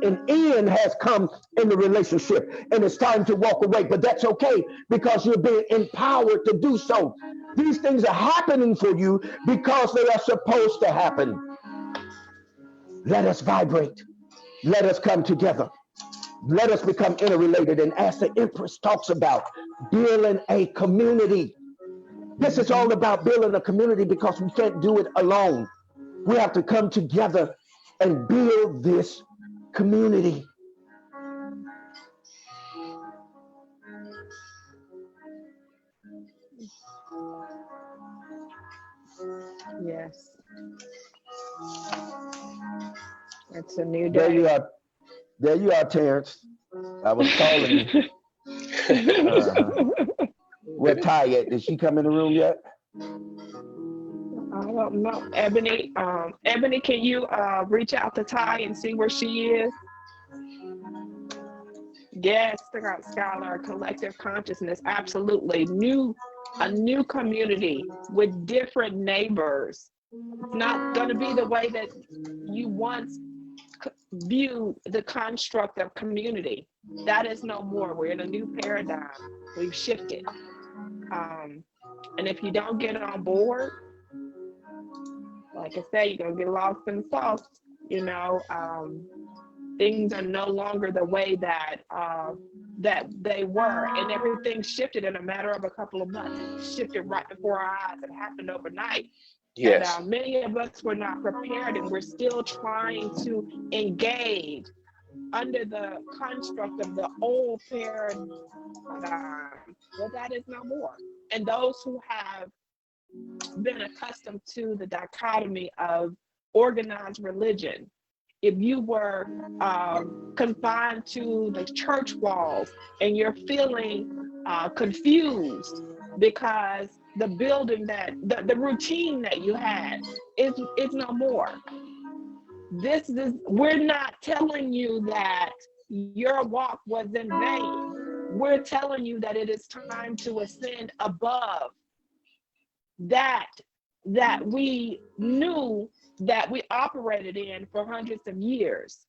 an end has come in the relationship and it's time to walk away, but that's okay because you're being empowered to do so. These things are happening for you because they are supposed to happen. Let us vibrate. Let us come together. Let us become interrelated. And as the Empress talks about building a community, this is all about building a community because we can't do it alone. We have to come together and build this community. Yes. It's a new There you day. are. There you are, Terrence. I was calling you. Uh-huh. We're tired. Did she come in the room yet? I don't know. Ebony, Ebony, can you reach out to Ty and see where she is? Yes, Scholar, collective consciousness, absolutely. A new community with different neighbors. It's not going to be the way that you once viewed the construct of community. That is no more. We're in a new paradigm. We've shifted. And if you don't get on board, like I say, you're gonna get lost in the sauce. You know, things are no longer the way that that they were, and everything shifted in a matter of a couple of months. It shifted right before our eyes. It happened overnight. Yes. And many of us were not prepared, and we're still trying to engage under the construct of the old paradigm. Well, that is no more. And those who have been accustomed to the dichotomy of organized religion, if you were confined to the church walls and you're feeling confused because the building that the routine that you had is no more. This is, we're not telling you that your walk was in vain. We're telling you that it is time to ascend above that we knew that we operated in for hundreds of years.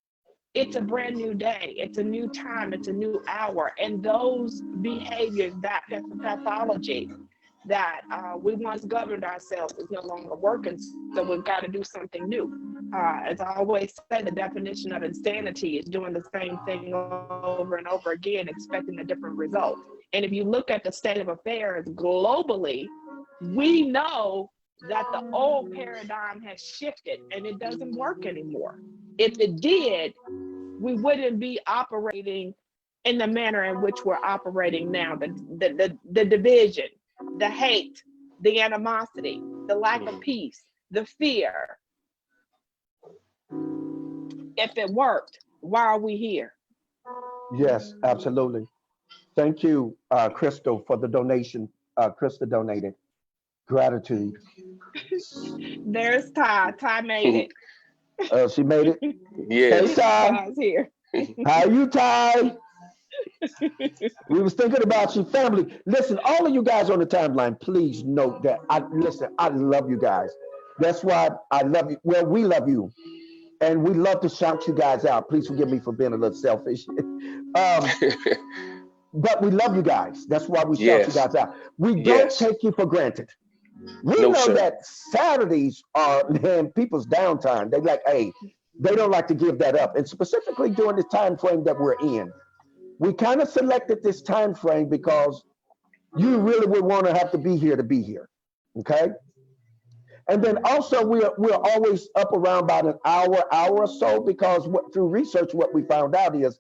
It's a brand new day. It's a new time. It's a new hour. And those behaviors, that pathology that we once governed ourselves is no longer working. So we've got to do something new. As I always say, the definition of insanity is doing the same thing over and over again, expecting a different result. And if you look at the state of affairs globally, we know that the old paradigm has shifted and it doesn't work anymore. If it did, we wouldn't be operating in the manner in which we're operating now. The division, the hate, the animosity, the lack of peace, the fear. If it worked, why are we here? Yes, absolutely. Thank you, Crystal, for the donation. Crystal donated. Gratitude. There's Ty. Ty made it. She made it. Hey, Yes. Ty. Ty's here. How you, Ty? We was thinking about you, family. Listen, all of you guys on the timeline, please note that I love you guys. That's why I love you. Well, we love you, and we love to shout you guys out. Please forgive me for being a little selfish. But we love you guys. That's why we shout you Yes. guys out. We don't Yes. take you for granted. We No, know sir. that Saturdays are, man, people's downtime. They like, hey, they don't like to give that up. And specifically during this time frame that we're in, we kind of selected this time frame because you really would want to have to be here to be here. Okay. And then also we're always up around about an hour or so, because through research what we found out is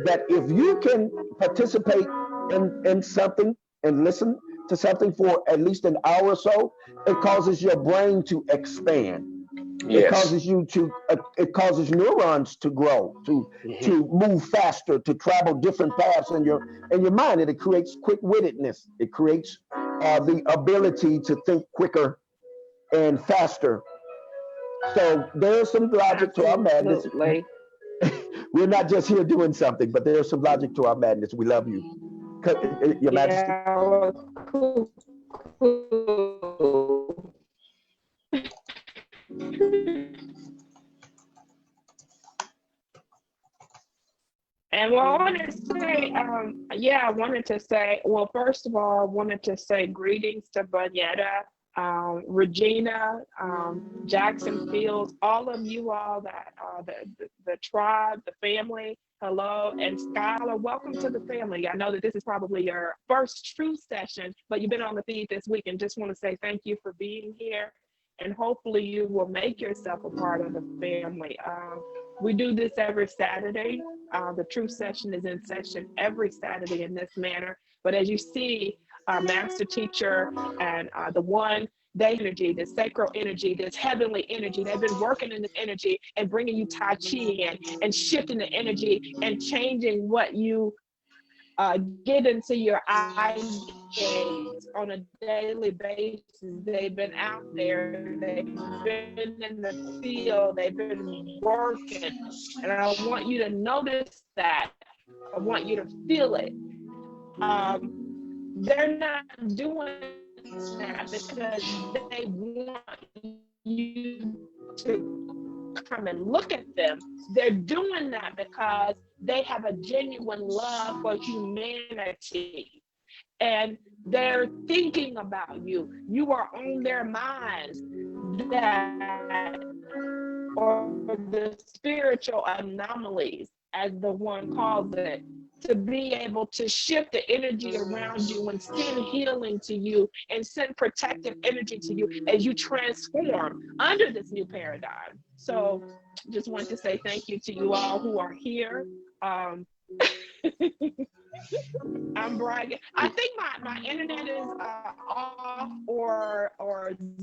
that if you can participate in something and listen to something for at least an hour or so, it causes your brain to expand. It Yes. causes you to it causes neurons to grow, Hmm. to move faster, to travel different paths in your mind, and it creates quick-wittedness. It creates the ability to think quicker and faster. So there's some logic to our madness. Absolutely. We're not just here doing something, but there's some logic to our madness. We love you, Your Majesty. Yeah, well, cool, cool. And well, I wanted to say, yeah, I wanted to say, well, first of all, I wanted to say greetings to Bonetta, Regina, Jackson Fields, all of you all that the tribe, the family. Hello, and Skylar, welcome to the family. I know that this is probably your first true session, but you've been on the feed this week, and just want to say thank you for being here. And hopefully you will make yourself a part of the family. We do this every Saturday. The truth session is in session every Saturday in this manner. But as you see, our master teacher and the one, the energy, the sacral energy, this heavenly energy, they've been working in this energy and bringing you Tai Chi and shifting the energy and changing what you get into your eye gates on a daily basis. They've been out there, they've been in the field, they've been working. And I want you to notice that. I want you to feel it. They're not doing that because they want you to come and look at them. They're doing that because they have a genuine love for humanity, and they're thinking about you. You are on their minds, that, or the spiritual anomalies, as the one calls it, to be able to shift the energy around you and send healing to you and send protective energy to you as you transform under this new paradigm. So just want to say thank you to you all who are here. I'm bragging. I think my internet is off, or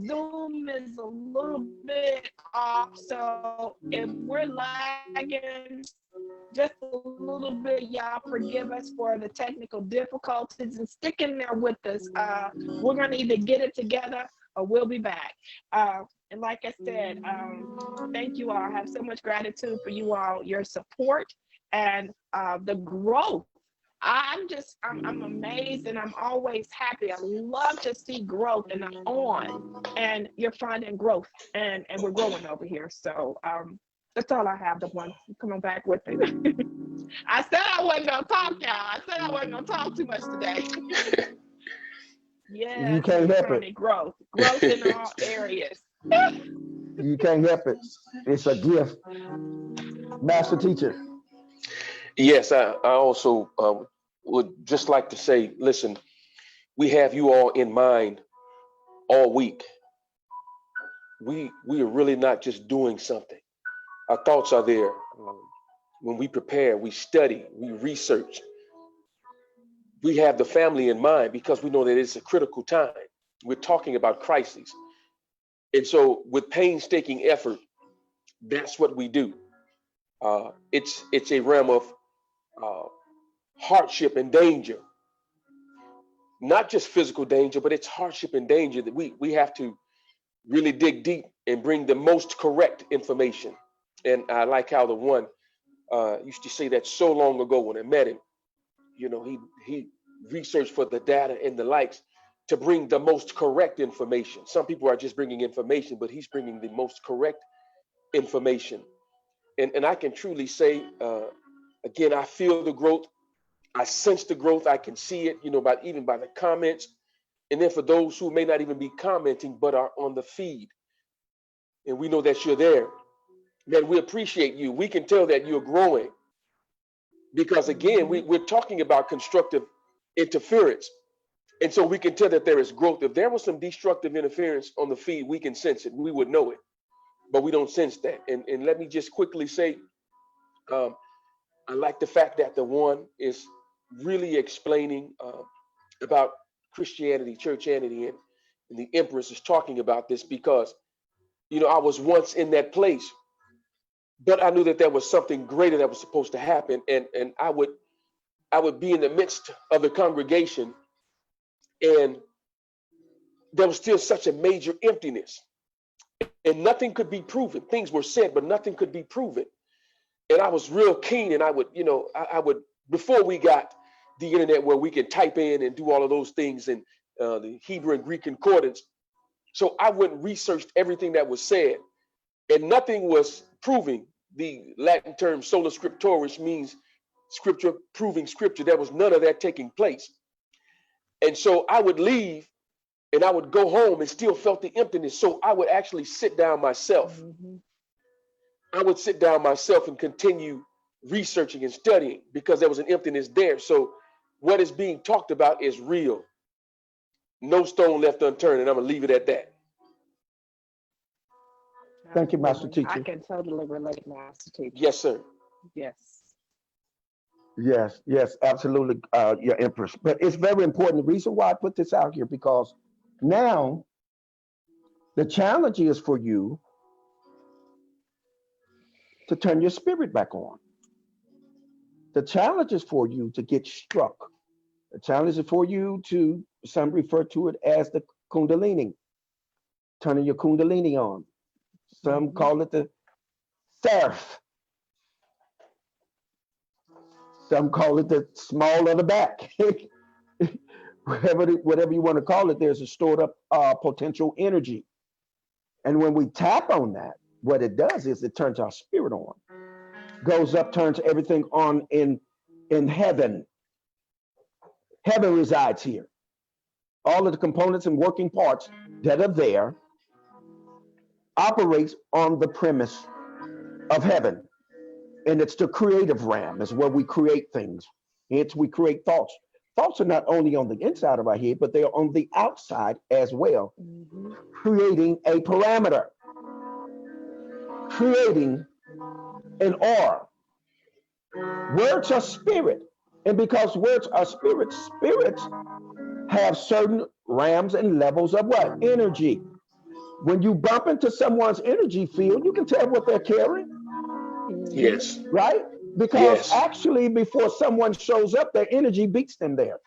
Zoom is a little bit off. So if we're lagging just a little bit, y'all forgive us for the technical difficulties and stick in there with us. We're gonna either get it together or we'll be back. And like I said, thank you all. I have so much gratitude for you all, your support and the growth. I'm amazed, and I'm always happy. I love to see growth, and I'm on, and you're finding growth, and we're growing over here. So that's all I have. The one coming back with it. I said I wasn't gonna talk, y'all. I said I wasn't gonna talk too much today. Yes, You can't help it. growth in all areas. You can't help it. It's a gift. Master teacher. Yes, I also would just like to say, listen, we have you all in mind all week. We are really not just doing something. Our thoughts are there. When we prepare, we study, we research. We have the family in mind because we know that it's a critical time. We're talking about crises. And so with painstaking effort, that's what we do. It's a realm of hardship and danger, not just physical danger, but it's hardship and danger that we have to really dig deep and bring the most correct information. And I like how the one used to say that so long ago when I met him. He researched for the data and the likes to bring the most correct information. Some people are just bringing information, but he's bringing the most correct information. And I can truly say, again, I feel the growth. I sense the growth. I can see it, even by the comments. And then for those who may not even be commenting, but are on the feed, and we know that you're there, man, we appreciate you. We can tell that you're growing because, again, we're talking about constructive interference. And so we can tell that there is growth. If there was some destructive interference on the feed, we can sense it. We would know it, but we don't sense that. And let me just quickly say, I like the fact that the one is really explaining about Christianity, churchianity, and the Empress is talking about this because, I was once in that place, but I knew that there was something greater that was supposed to happen. And I would be in the midst of the congregation, and there was still such a major emptiness, and nothing could be proven. Things were said, but nothing could be proven. And I was real keen, and I would, I would, before we got the internet where we can type in and do all of those things in the Hebrew and Greek concordance. So I went and researched everything that was said, and nothing was proving the Latin term sola scriptura, means scripture proving scripture. There was none of that taking place. And so I would leave and I would go home and still felt the emptiness. So I would actually sit down myself. I would sit down myself and continue researching and studying because there was an emptiness there. So what is being talked about is real. No stone left unturned, and I'm going to leave it at that. Thank you, Master Teacher. I can totally relate, Master Teacher. Yes, sir. Yes. Yes, absolutely, your Empress. But it's very important. The reason why I put this out here, because now the challenge is for you to turn your spirit back on. The challenge is for you to get struck. The challenge is for you to, some refer to it as the Kundalini, turning your Kundalini on. Some call it the surf. Some call it the small of the back. Whatever you want to call it, there's a stored up potential energy. And when we tap on that, what it does is it turns our spirit on. Goes up, turns everything on in heaven. Heaven resides here. All of the components and working parts that are there operates on the premise of heaven. And it's the creative realm. It's where we create things. Hence, we create thoughts. Thoughts are not only on the inside of our head, but they are on the outside as well, creating a parameter, creating an aura. Words are spirit. And because words are spirit, spirits have certain realms and levels of what? Energy. When you bump into someone's energy field, you can tell what they're carrying. Yes. Right? Because actually, before someone shows up, their energy beats them there.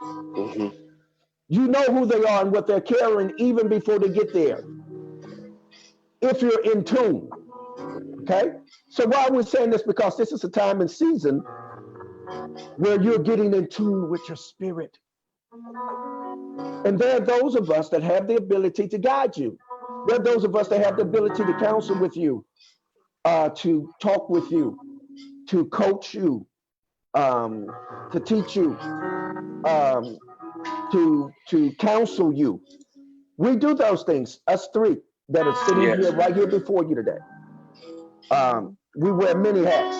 You know who they are and what they're carrying even before they get there, if you're in tune. Okay? So why we're saying this, because this is a time and season where you're getting in tune with your spirit. And there are those of us that have the ability to guide you. There are those of us that have the ability to counsel with you, to talk with you, to coach you, to teach you, to counsel you. We do those things, us three that are sitting here right here before you today. We wear many hats.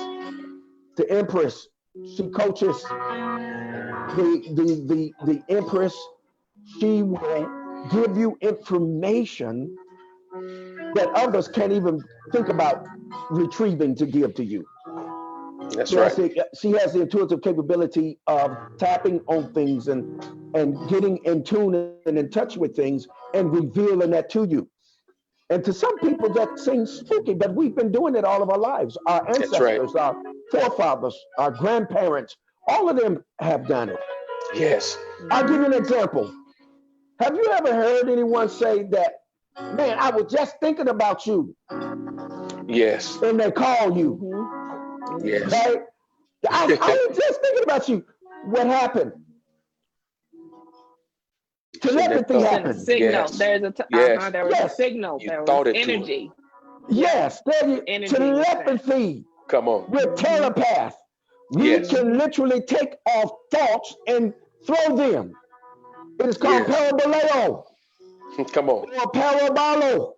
The Empress, she coaches. The Empress, she will give you information that others can't even think about retrieving to give to you. That's right. She has the intuitive capability of tapping on things and getting in tune and in touch with things and revealing that to you. And to some people that seems spooky, but we've been doing it all of our lives. Our ancestors, our forefathers, our grandparents, all of them have done it. Yes. I'll give you an example. Have you ever heard anyone say that, man, I was just thinking about you? Yes. And they call you. Yes. Right? I was just thinking about you. What happened? Shouldn't have Telepathy thought. Send a happened. signal. Yes. There's a Yes. there was a Yes. signal. You There was thought it to him. energy. Yeah, Yes. There you, energy was sent. telepathy. Come on. We're telepath. We Yes. can literally take our thoughts and throw them. It is called Yes. paraboleo Come on. or parabolo.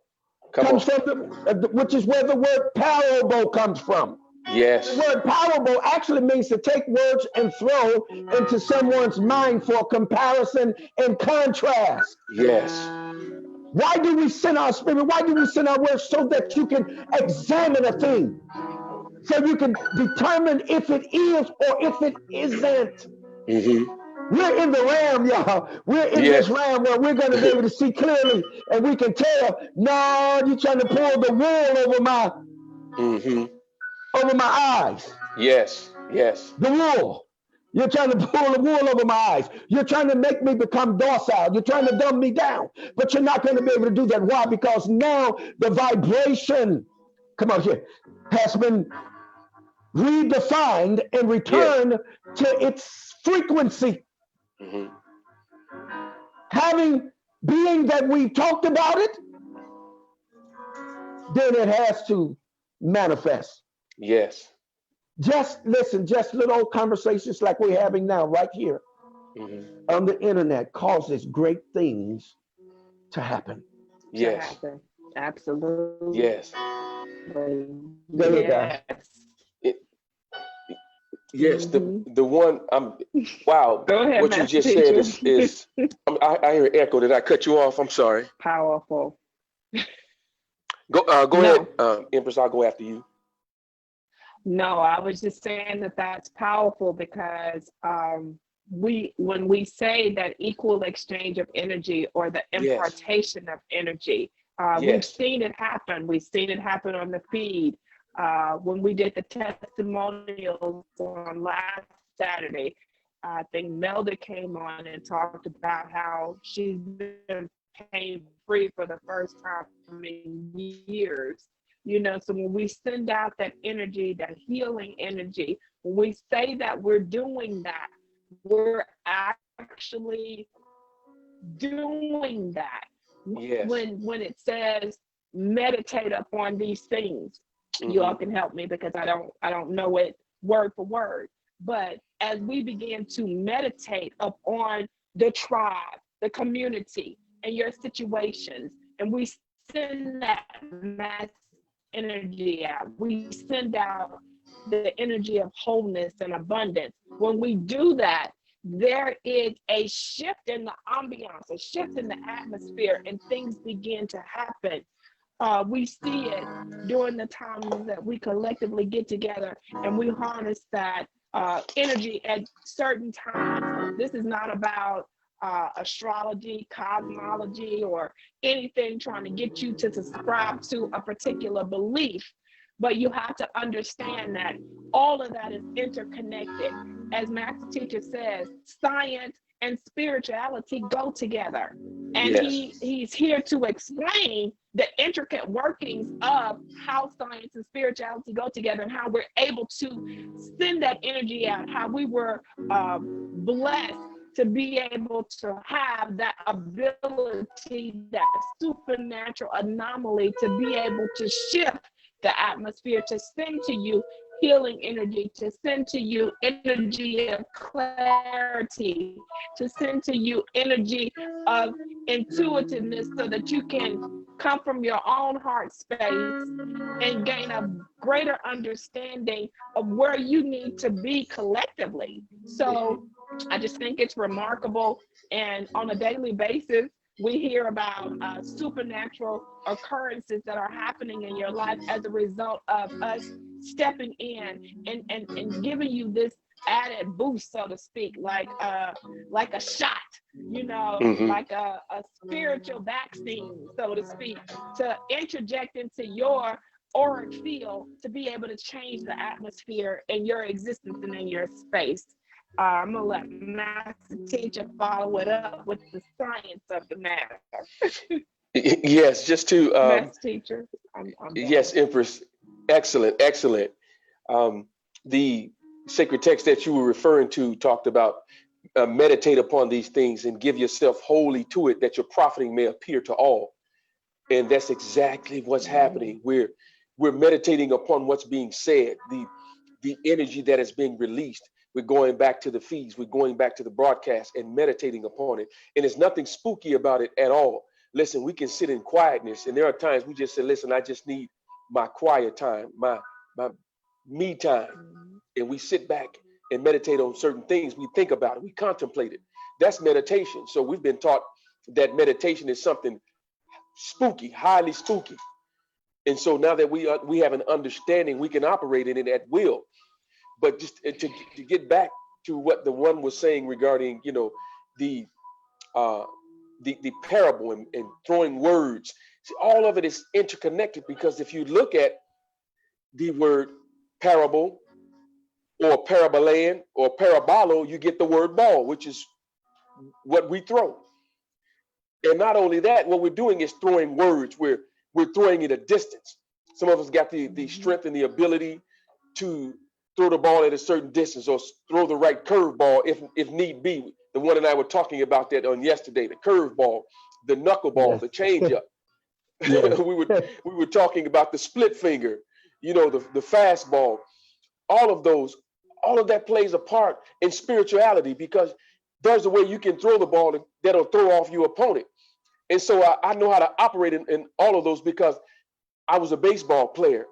Come Comes on. from which is where the word parable comes from. The Yes. word parable actually means to take words and throw into someone's mind for comparison and contrast. Yes. Why do we send our spirit? Why do we send our words? So that you can examine a thing, so you can determine if it is or if it isn't. We're in the realm, y'all. We're in this Yes. realm where we're going to be able to see clearly, and we can tell. No, you're trying to pull the wool over my eyes. Yes. Yes. The wool. You're trying to pull the wool over my eyes. You're trying to make me become docile. You're trying to dumb me down, but you're not going to be able to do that. Why? Because now the vibration, come on here, has been redefined and Yes. returned to its frequency. Being that we talked about it, then it has to manifest. Yes. Just listen, just little conversations like we're having now, right here on the internet, causes great things to happen. Yes. Absolutely. Yes. There you go. It, yes. The one. Wow. Go ahead, What you Master just said Teacher. is. I hear an echo. Did I cut you off? I'm sorry. Powerful. Go No. ahead, Empress. I'll go after you. No, I was just saying that that's powerful because when we say that equal exchange of energy or the Yes. impartation of energy, we've Yes. seen it happen. We've seen it happen on the feed. When we did the testimonials on last Saturday, I think Melda came on and talked about how she's been pain-free for the first time in years. You know, so when we send out that energy, that healing energy, when we say that we're doing that, we're actually doing that. Yes. When it says meditate upon these things, you all can help me because I don't know it word for word. But as we begin to meditate upon the tribe, the community, and your situations, and we send that mass energy out. We send out the energy of wholeness and abundance. When we do that, there is a shift in the ambiance, a shift in the atmosphere, and things begin to happen. We see it during the times that we collectively get together and we harness that energy at certain times. This is not about astrology, cosmology, or anything trying to get you to subscribe to a particular belief. But you have to understand that all of that is interconnected. As Master Teacher says, science and spirituality go together. And Yes. he's here to explain the intricate workings of how science and spirituality go together and how we're able to send that energy out, how we were blessed to be able to have that ability, that supernatural anomaly to be able to shift the atmosphere, to send to you healing energy, to send to you energy of clarity, to send to you energy of intuitiveness so that you can come from your own heart space and gain a greater understanding of where you need to be collectively. So I just think it's remarkable. And on a daily basis, we hear about supernatural occurrences that are happening in your life as a result of us stepping in and giving you this added boost, so to speak, like a shot, you know, like a spiritual vaccine, so to speak, to interject into your auric field to be able to change the atmosphere in your existence and in your space. I'm gonna let Master Teacher follow it up with the science of the matter. Yes, just to Master Teacher, I'm yes, Empress, excellent. The sacred text that you were referring to talked about meditate upon these things and give yourself wholly to it, that your profiting may appear to all. And that's exactly what's happening. We're meditating upon what's being said, the energy that is being released. We're going back to the feeds, we're going back to the broadcast and meditating upon it. And there's nothing spooky about it at all. Listen, we can sit in quietness, and there are times we just say, listen, I just need my quiet time, my me time. And we sit back and meditate on certain things. We think about it, we contemplate it. That's meditation. So we've been taught that meditation is something spooky, highly spooky. And so now that we have an understanding, we can operate in it at will. But just to get back to what the one was saying regarding, the parable and throwing words, see, all of it is interconnected, because if you look at the word parable or parabolan or parabolo, you get the word ball, which is what we throw. And not only that, what we're doing is throwing words. We're throwing it a distance. Some of us got the strength and the ability to throw the ball at a certain distance, or throw the right curve ball if need be. The one and I were talking about that on yesterday, the curve ball, the knuckleball, Yes. the changeup. Yes. we were talking about the split finger, the fastball. All of that plays a part in spirituality, because there's a way you can throw the ball that'll throw off your opponent. And so I know how to operate in all of those, because I was a baseball player.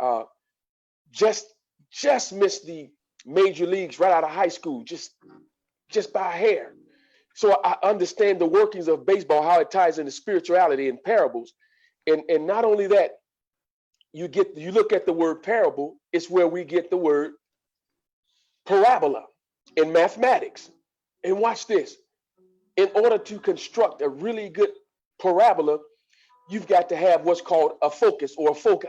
Just missed the major leagues right out of high school, just by a hair. So I understand the workings of baseball, how it ties into spirituality and parables. And not only that, you look at the word parable, it's where we get the word parabola in mathematics. And watch this. In order to construct a really good parabola, you've got to have what's called a focus or a foci.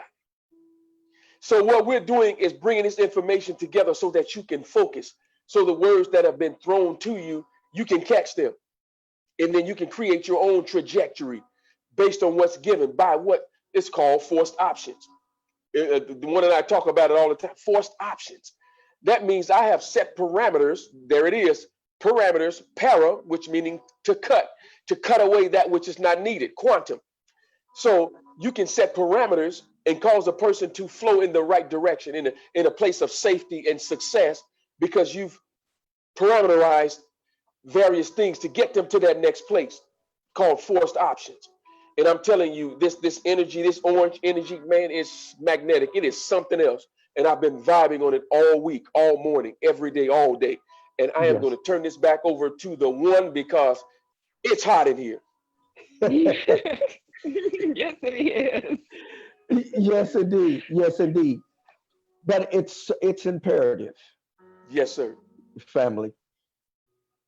So what we're doing is bringing this information together so that you can focus. So the words that have been thrown to you, you can catch them. And then you can create your own trajectory based on what's given by what is called forced options. The one that I talk about it all the time, forced options. That means I have set parameters. There it is, parameters, para, which meaning to cut away that which is not needed, quantum. So you can set parameters and cause a person to flow in the right direction, in a place of safety and success, because you've parameterized various things to get them to that next place, called forced options. And I'm telling you, this energy, this orange energy, man, is magnetic. It is something else. And I've been vibing on it all week, all morning, every day, all day. And I am going to turn this back over to the one, because it's hot in here. Yes, it is. Yes, indeed. Yes, indeed. But it's imperative, Yes, sir. family.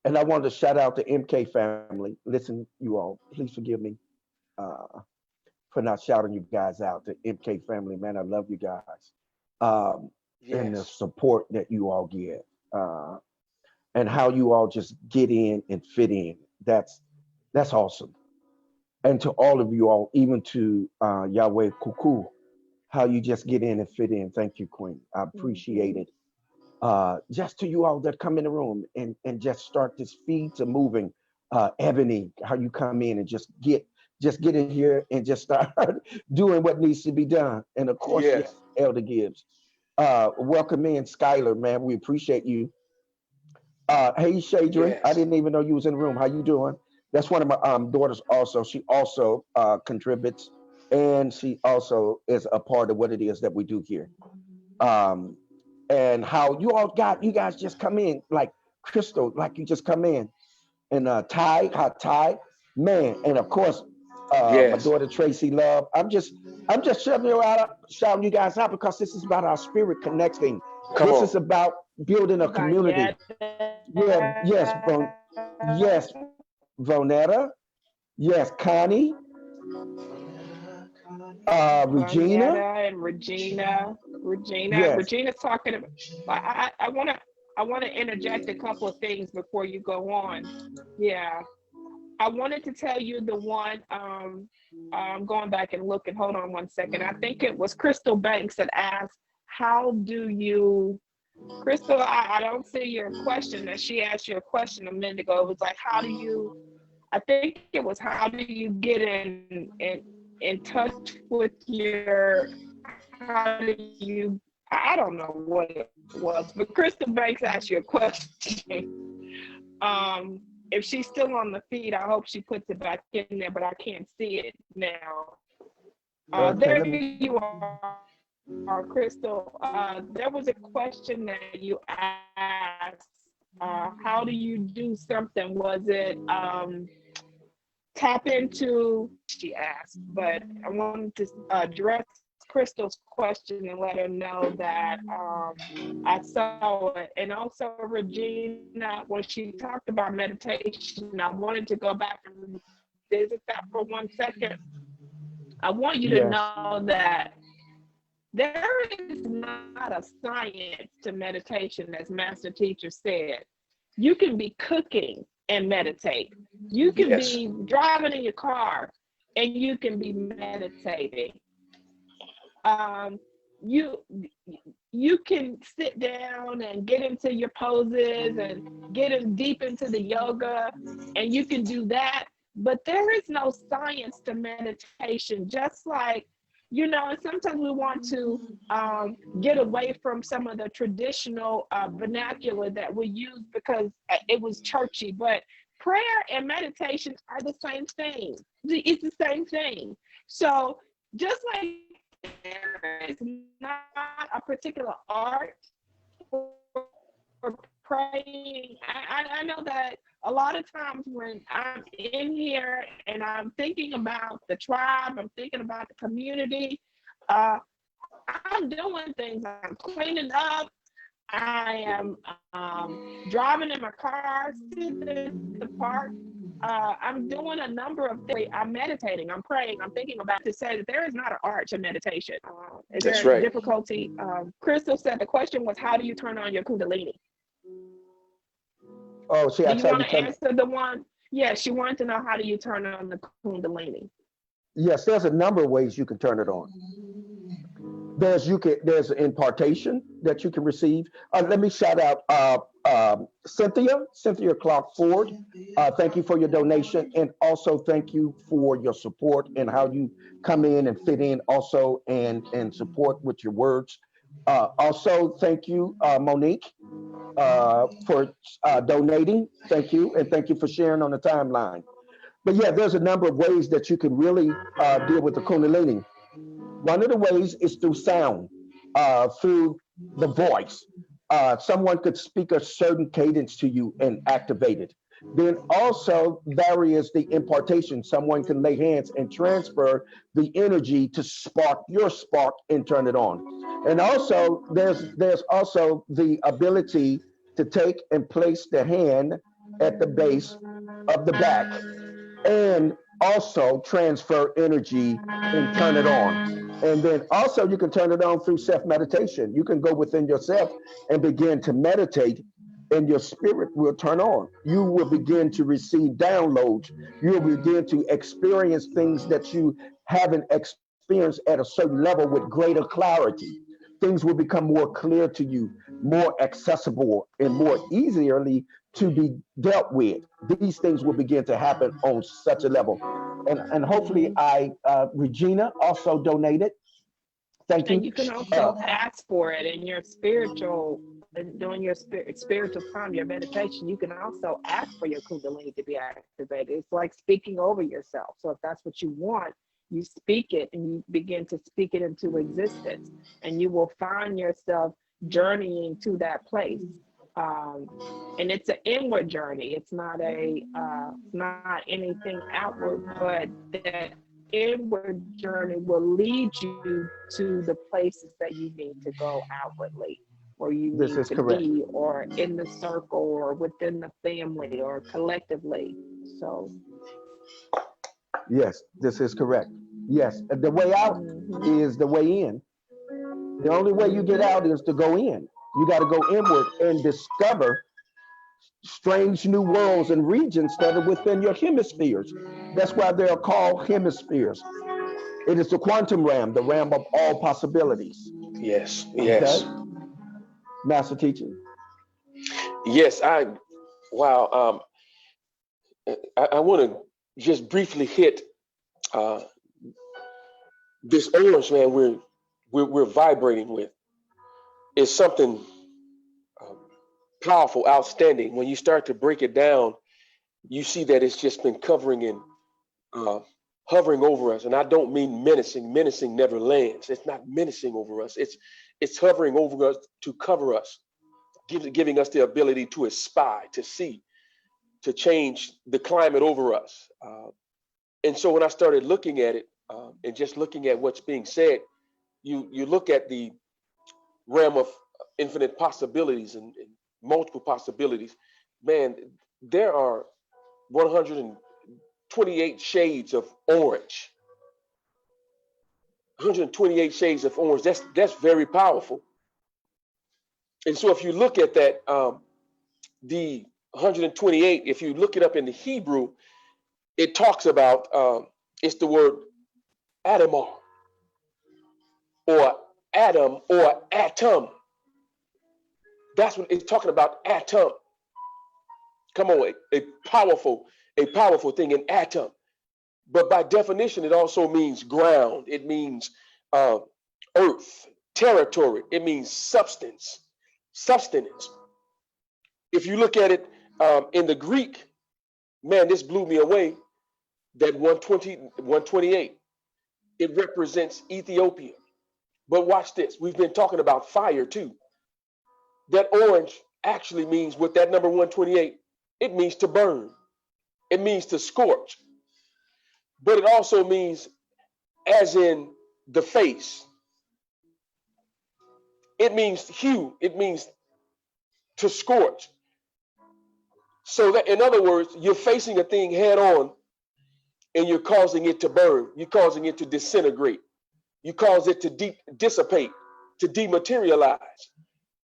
And I want to shout out the MK family. Listen, you all, please forgive me for not shouting you guys out. The MK family, man, I love you guys. And the Yes. support that you all give. And how you all just get in and fit in. That's awesome. And to all of you all, even to Yahweh Kuku, how you just get in and fit in. Thank you, Queen. I appreciate it. Just to you all that come in the room and just start this feed to moving. Ebony, how you come in and just get in here and just start doing what needs to be done. And of course, yes, Elder Gibbs. Welcome in, Skylar, man. We appreciate you. Hey, Shadrin, I Yes. didn't even know you was in the room. How you doing? That's one of my daughters also. She also contributes, and she also is a part of what it is that we do here. And how you guys just come in like Crystal, like you just come in. And Ty, man, and of course, my Yes. daughter Tracy Love. I'm just shouting you guys out, because this is about our spirit connecting. Come This on. is about building a community. Yeah, yes, yes, Vonetta. Yes, Connie. Regina. Vonetta and Regina. Yes. Regina's talking about. I want to interject a couple of things before you go on. Yeah, I wanted to tell you the one. I'm going back and looking. Hold on one second. I think it was Crystal Banks that asked, "How do you Crystal, I don't see your question. That she asked you a question a minute ago. It was like, how do you? I think it was, how do you get in touch with your? How do you? I don't know what it was, but Crystal Banks asked you a question. If she's still on the feed, I hope she puts it back in there, but I can't see it now. Okay, There let me. you Crystal. There was a question that you asked. How do you do something? Was it tap into? She asked, but I wanted to address Crystal's question and let her know that I saw it. And also, Regina, when she talked about meditation, I wanted to go back and visit that for 1 second. I want you to Yes. know that there is not a science to meditation, as Master Teacher said. You can be cooking and meditate. You can Yes. be driving in your car and you can be meditating. Um, you you can sit down and get into your poses and get in deep into the yoga, and you can do that. But there is no science to meditation. Just like, and sometimes we want to get away from some of the traditional vernacular that we use because it was churchy. But prayer and meditation are the same thing. It's the same thing. So just like there is not a particular art for praying. I know that a lot of times when I'm in here and I'm thinking about the tribe, I'm thinking about the community, I'm doing things. I'm cleaning up. I am driving in my car, sitting in the park. I'm doing a number of things. I'm meditating. I'm praying. I'm thinking about, to say that there is not an art to meditation. Is That's there right. difficulty? Crystal said the question was, how do you turn on your Kundalini? Oh, see, Do I you tell want you, to answer the one? Yeah, she wanted to know, how do you turn on the Kundalini? yes, there's a number of ways you can turn it on. There's impartation that you can receive. Let me shout out Cynthia Clark Ford. Thank you for your donation, and also thank you for your support and how you come in and fit in also and support with your words. Also, thank you, Monique, for donating. Thank you, and thank you for sharing on the timeline. But yeah, there's a number of ways that you can really deal with the Kundalini. One of the ways is through sound, through the voice. Someone could speak a certain cadence to you and activate it. Then also there is the impartation. Someone can lay hands and transfer the energy to spark your spark and turn it on. And also there's also the ability to take and place the hand at the base of the back and also transfer energy and turn it on. And then also you can turn it on through self meditation. You can go within yourself and begin to meditate, and your spirit will turn on. You will begin to receive downloads. You'll begin to experience things that you haven't experienced at a certain level with greater clarity. Things will become more clear to you, more accessible, and more easily to be dealt with. These things will begin to happen on such a level. And hopefully, Regina also donated. Thank And you. you can Uh, also ask for it in your during your spiritual time, your meditation. You can also ask for your Kundalini to be activated. It's like speaking over yourself. So if that's what you want, you speak it and you begin to speak it into existence, and you will find yourself journeying to that place. Um, and it's an inward journey. It's not anything outward, but that inward journey will lead you to the places that you need to go outwardly, or you this need is to correct. be, or in the circle, or within the family, or collectively. So, Yes, this is correct. Yes, the way out mhm. is the way in. The only way you get out is to go in. You got to go inward and discover strange new worlds and regions that are within your hemispheres. That's why they are called hemispheres. It is the quantum realm, the realm of all possibilities. Yes. Okay? Yes. Master teacher. Yes, wow. I want to just briefly hit uh, this orange, man. We're vibrating with is something um, powerful, outstanding. When you start to break it down, you see that it's just been covering and uh, hovering over us. And I don't mean menacing. Menacing never lands. It's not menacing over us. It's hovering over us to cover us, giving us the ability to espy, to see, to change the climate over us. And so when I started looking at it and just looking at what's being said, you look at the realm of infinite possibilities and multiple possibilities. Man, there are 128 shades of orange. 128 shades of orange. That's very powerful. And so if you look at that, the 128, if you look it up in the Hebrew, it talks about it's the word atomar or atom or atom. That's what it's talking about, atom. Come on, a powerful thing, an atom. But by definition, it also means ground. It means uh, earth, territory. It means substance, sustenance. If you look at it in the Greek, man, this blew me away. That 128, it represents Ethiopia. But watch this. We've been talking about fire too. That orange actually means, with that number 128, it means to burn. It means to scorch. But it also means, as in the face. It means hue. It means to scorch. So that, in other words, you're facing a thing head on and you're causing it to burn. You're causing it to disintegrate. You cause it to dissipate, to dematerialize,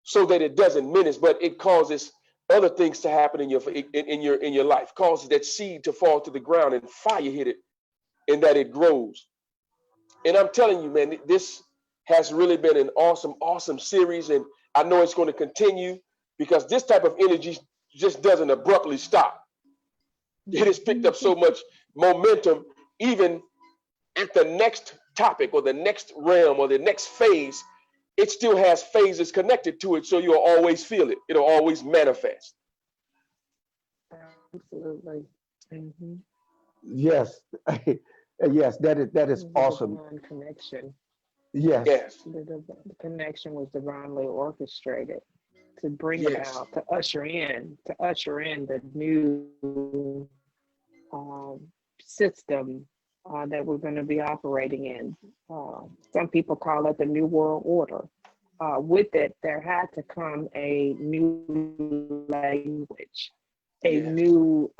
so that it doesn't menace, but it causes other things to happen in your life. Causes that seed to fall to the ground and fire hit it, and that it grows. And I'm telling you, man, this has really been an awesome series, and I know it's going to continue because this type of energy just doesn't abruptly stop. It has picked up so much momentum, even at the next topic or the next realm or the next phase. It still has phases connected to it, so you'll always feel it. It'll always manifest. Absolutely. Mm-hmm. Yes. Yes, that is awesome. Divine connection. Yes. Yes. The connection was divinely orchestrated to bring Yes. about, to usher in the new system that we're going to be operating in. Some people call it the New World Order. With it, there had to come a new language, a Yes. new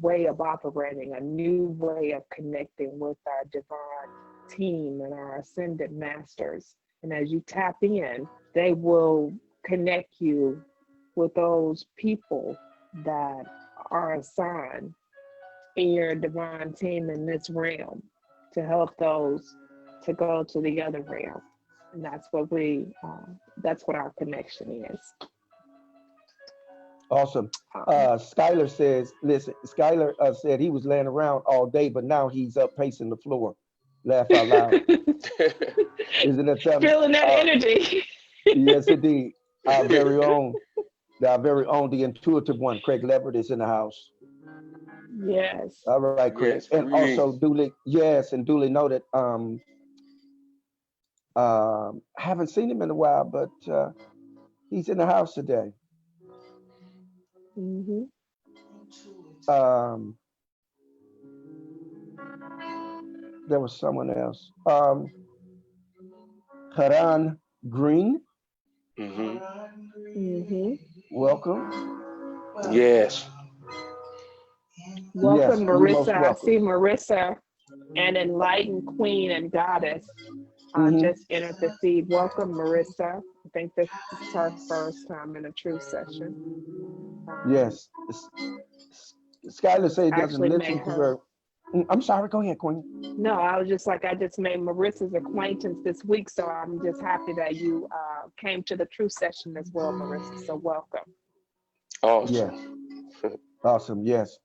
way of operating, a new way of connecting with our divine team and our ascended masters. And as you tap in, they will connect you with those people that are assigned in your divine team in this realm to help those to go to the other realm. And that's what our connection is. Awesome. Um, Skylar says, listen, Skylar said he was laying around all day, but now he's up pacing the floor. Laugh out loud. Isn't it something? Feeling that energy. Yes, indeed. Our very own, the intuitive one, Craig Leverett, is in the house. Yes. All right, Craig. Yes. And also duly noted. Haven't seen him in a while, but he's in the house today. Mm-hmm. There was someone else. Haran Green, Mm-hmm. Mm-hmm. welcome. Yes. Yes, Welcome, you're most Marissa. I welcome. see Marissa, an enlightened queen and goddess, Mhm. just entered the feed. Welcome, Marissa. I think this is her first time in a true session. Yes. Skylar say he doesn't Actually met listen to her. her. I'm sorry. Go ahead, Queen. No, I was just like, I just made Marissa's acquaintance this week, so I'm just happy that you came to the True Session as well, Marissa. So welcome. Awesome. Yes. Awesome. Yes.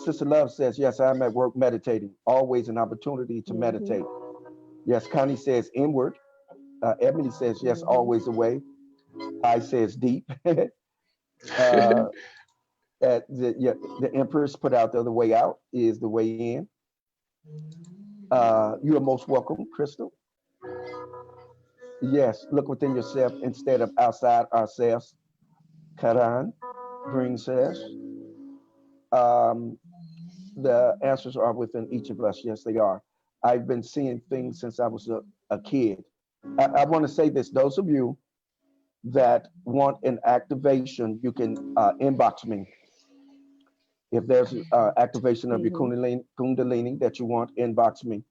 Sister Love says, yes, I'm at work meditating. Always an opportunity to meditate. Yes. Connie says inward. Ebony says, yes, always the way. I says deep. uh, the Empress put out the other way out is the way in. You are most welcome, Crystal. Yes, look within yourself instead of outside ourselves. Karan Green says, um, the answers are within each of us. Yes, they are. I've been seeing things since I was a kid. I want to say this, those of you that want an activation, you can inbox me. If there's activation of your kundalini that you want, inbox me,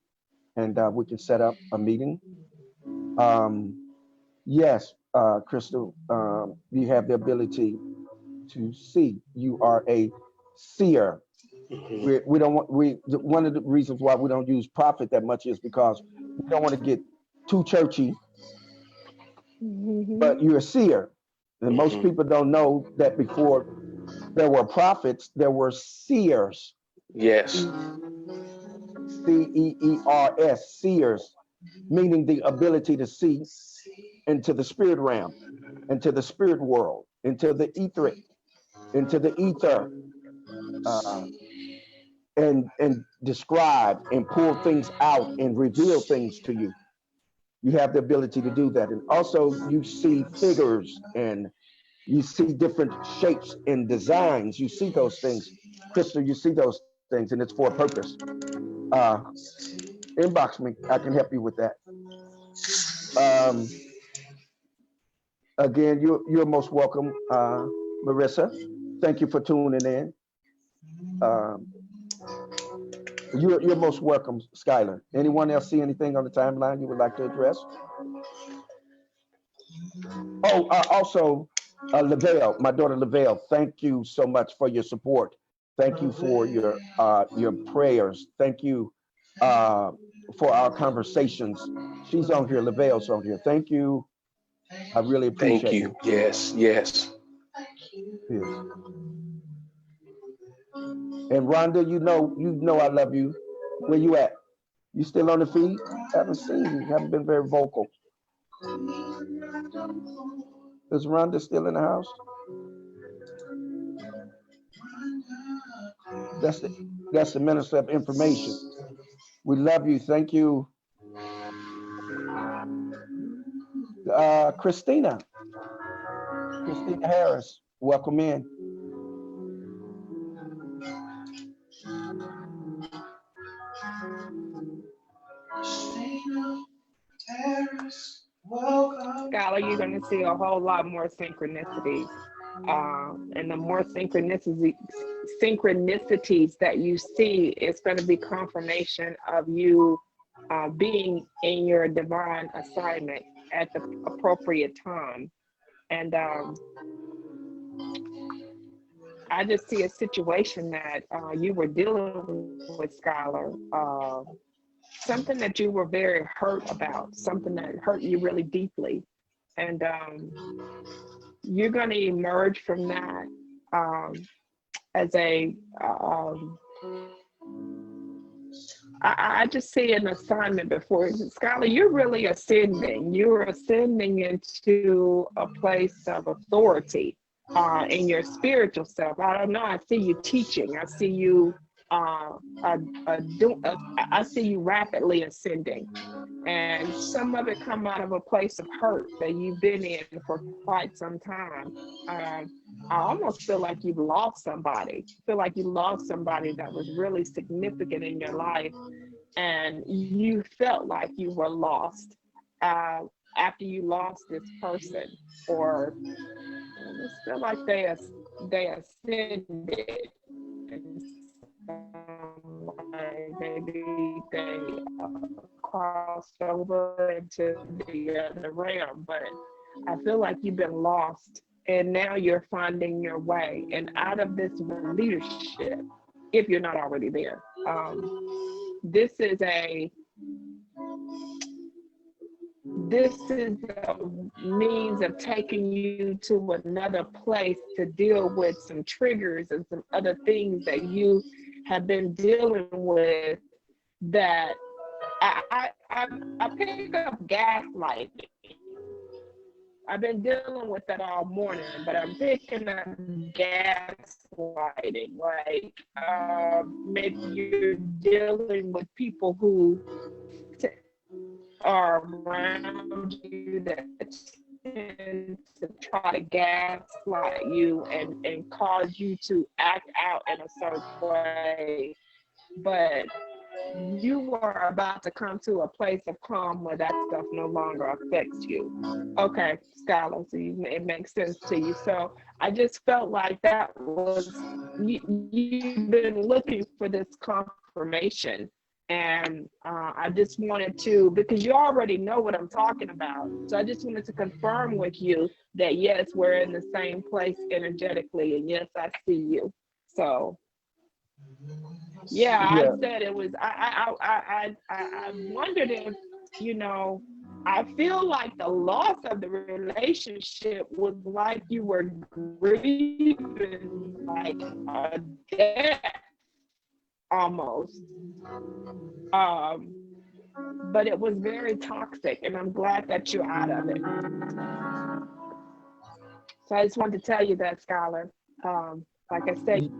and we can set up a meeting. Yes, Crystal, you have the ability to see. You are a seer. We don't want one of the reasons why we don't use prophet that much is because we don't want to get too churchy. But you're a seer, and most people don't know that before there were prophets, there were seers. Yes. Ceers, seers, meaning the ability to see into the spirit realm, into the spirit world, into the etheric, into the ether, uh, and describe and pull things out and reveal things to you. You have the ability to do that, and also you see figures and you see different shapes and designs. You see those things, Crystal. You see those things, and it's for a purpose. Uh, Inbox me. I can help you with that. Um, Again, you're most welcome, Marissa. Thank you for tuning in. Um, you're most welcome, Skylar. Anyone else see anything on the timeline you would like to address? Oh, also, Lavelle, my daughter Lavelle. Thank you so much for your support. Thank you for your prayers. Thank you uh, for our conversations. She's on here. Lavelle's on here. Thank you. I really Thank appreciate you. you. Yes. Yes. Yes. And Rhonda, you know I love you. Where you at? You still on the feed? Haven't seen you. Haven't been very vocal. Is Rhonda still in the house? That's the that's the minister of information. We love you. Thank you, Christina. Christina Harris. Welcome in. Scholar, you're going to see a whole lot more synchronicities. And the more synchronicities that you see, it's going to be confirmation of you being in your divine assignment at the appropriate time. And I just see a situation that you were dealing with, Scholar. Something that you were very hurt about, something that hurt you really deeply. And you're going to emerge from that as I just see an assignment before you. Skylar, you're really ascending. You're ascending into a place of authority in your spiritual self. I don't know. I see you teaching. I see you I see you rapidly ascending, and some of it come out of a place of hurt that you've been in for quite some time. I almost feel like you've lost somebody. I feel like you lost somebody that was really significant in your life, and you felt like you were lost after you lost this person, or I just feel like they ascended. Maybe they crossed over into the other realm, but I feel like you've been lost and now you're finding your way. And out of this leadership, if you're not already there. This is a means of taking you to another place to deal with some triggers and some other things that you have been dealing with, that I pick up gaslighting. I've been dealing with that all morning, but I'm picking up gaslighting. Like maybe you're dealing with people who are around you that tend to try to gaslight you and cause you to act out in a certain way. But you are about to come to a place of calm where that stuff no longer affects you. Okay, Skylar, so it makes sense to you. So I just felt like that was, you've been looking for this confirmation. And I just wanted to, because you already know what I'm talking about. So I just wanted to confirm with you that yes, we're in the same place energetically. And yes, I see you. So yeah, I said it was, I wondered if, you know, I feel like the loss of the relationship was like you were grieving like a death almost. But it was very toxic, and I'm glad that you're out of it. So I just wanted to tell you that, Skylar. Like I said,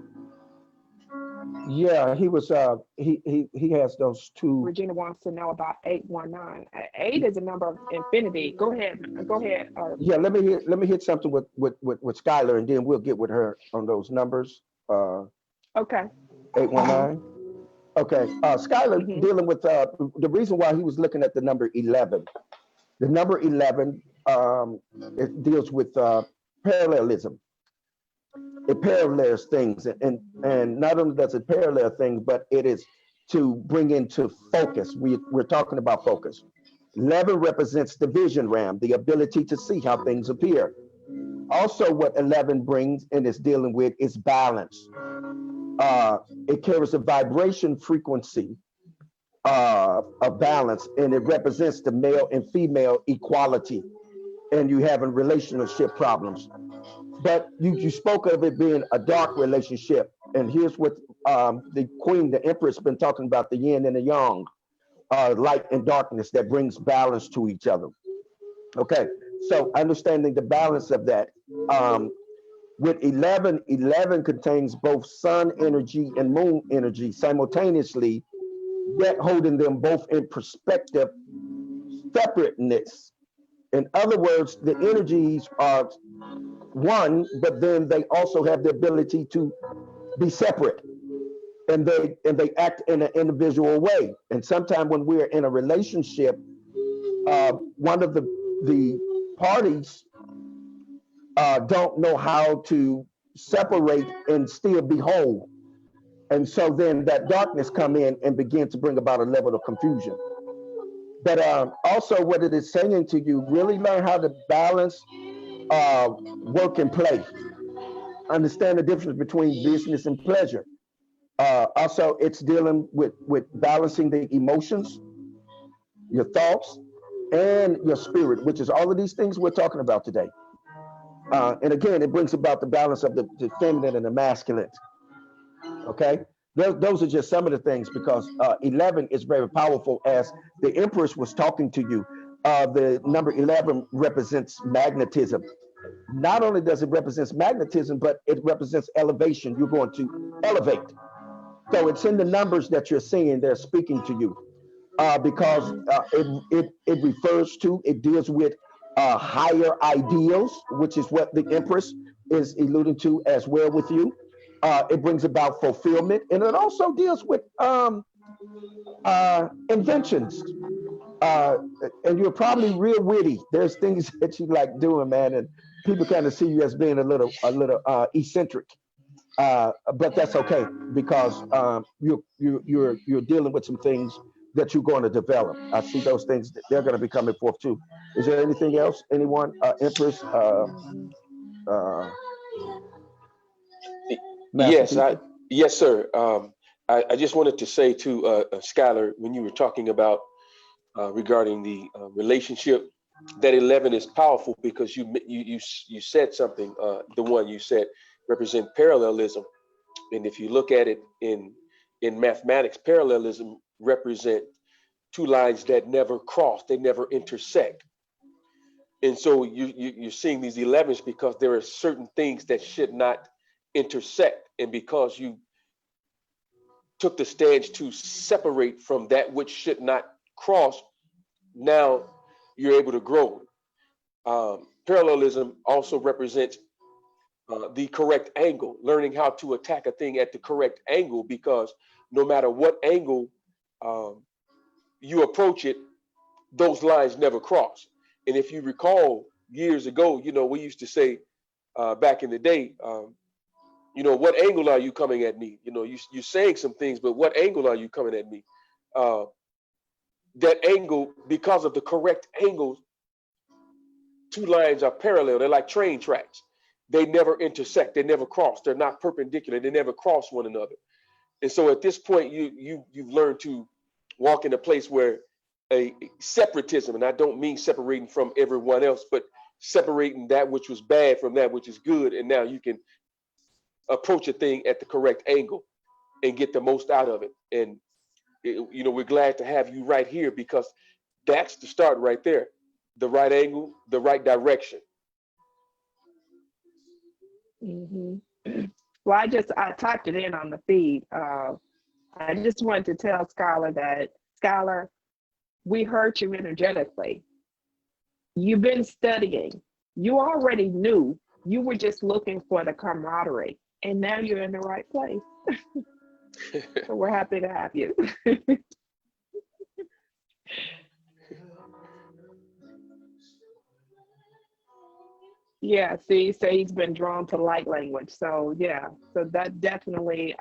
Yeah, he was. He has those two. Regina wants to know about 819. 8 is a number of infinity. Go ahead. Go ahead. Yeah, let me hit something with Skylar, and then we'll get with her on those numbers. Okay. 819. Okay, Skylar, dealing with the reason why he was looking at the number 11. The number 11, it deals with parallelism. It parallels things, and not only does it parallel things, but it is to bring into focus. We're talking about focus. 11 represents the vision ram, the ability to see how things appear. Also, what 11 brings and is dealing with is balance. It carries a vibration frequency of balance, and it represents the male and female equality, and you having relationship problems. But you spoke of it being a dark relationship, and here's what the queen, the empress, been talking about: the yin and the yang, light and darkness that brings balance to each other. Okay, so understanding the balance of that. With 11, 11 contains both sun energy and moon energy simultaneously, yet holding them both in perspective, separateness. In other words, the energies are one, but then they also have the ability to be separate, and they act in an individual way. And sometimes when we're in a relationship, one of the parties don't know how to separate and still be whole. And so then that darkness come in and begin to bring about a level of confusion. But also what it is saying to you, really learn how to balance work and play. Understand the difference between business and pleasure. Also, it's dealing with balancing the emotions, your thoughts, and your spirit, which is all of these things we're talking about today. And again, it brings about the balance of the feminine and the masculine. Okay, those are just some of the things, because 11 is very powerful. As the empress was talking to you, the number 11 represents magnetism. Not only does it represent magnetism, but it represents elevation. You're going to elevate. So it's in the numbers that you're seeing, they're speaking to you, because it refers to, it deals with higher ideals, which is what the empress is alluding to as well with you. It brings about fulfillment, and it also deals with inventions. And you're probably real witty. There's things that you like doing, man, and people kind of see you as being a little eccentric. But that's okay, because you're dealing with some things that you're going to develop. I see those things; they're going to be coming forth too. Is there anything else? Anyone? Empress? Yes, Master Yes, sir. I just wanted to say to Skylar, when you were talking about regarding the relationship, that 11 is powerful because you said something. The one you said represent parallelism, and if you look at it in mathematics, parallelism represent two lines that never cross, they never intersect. And so you're seeing these 11s because there are certain things that should not intersect, and because you took the stance to separate from that which should not cross, now you're able to grow. Parallelism also represents the correct angle, learning how to attack a thing at the correct angle, because no matter what angle um, you approach it, those lines never cross. And if you recall years ago, we used to say back in the day, what angle are you coming at me? You're saying some things, but what angle are you coming at me? Uh, that angle, because of the correct angles, two lines are parallel. They're like train tracks. They never intersect. They never cross. They're not perpendicular. They never cross one another. And so at this point, you've learned to walk in a place where a separatism, and I don't mean separating from everyone else, but separating that which was bad from that which is good. And now you can approach a thing at the correct angle and get the most out of it. And we're glad to have you right here, because that's the start right there. The right angle, the right direction. Hmm. Well, I typed it in on the feed. I just wanted to tell Skylar that, Skylar, we heard you energetically. You've been studying. You already knew. You were just looking for the camaraderie, and now you're in the right place. So we're happy to have you. Yeah, see, so he's been drawn to light language. So yeah, so that definitely,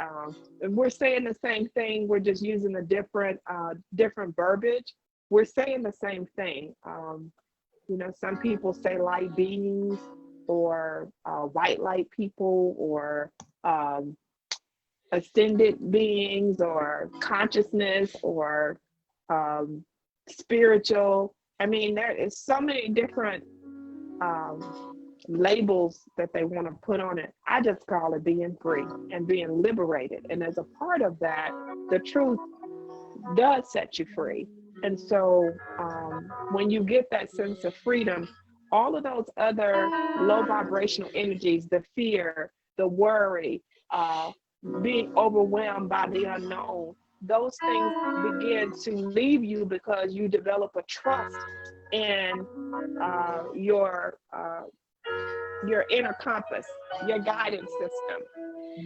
we're saying the same thing. We're just using a different verbiage. We're saying the same thing. Some people say light beings, or white light people, or um, ascended beings, or consciousness, or um, spiritual. I mean, there is so many different labels that they want to put on it. I just call it being free and being liberated. And as a part of that, the truth does set you free. And so when you get that sense of freedom, all of those other low vibrational energies, the fear, the worry, being overwhelmed by the unknown, those things begin to leave you because you develop a trust in your inner compass, your guidance system,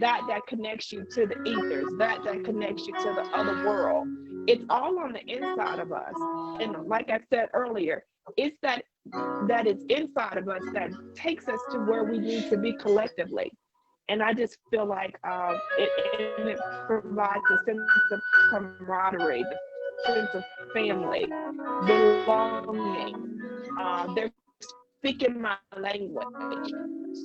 that connects you to the ethers, that connects you to the other world. It's all on the inside of us. And like I said earlier, it's that is inside of us that takes us to where we need to be collectively. And I just feel like it provides a sense of camaraderie, the sense of family, belonging. They're speaking my language.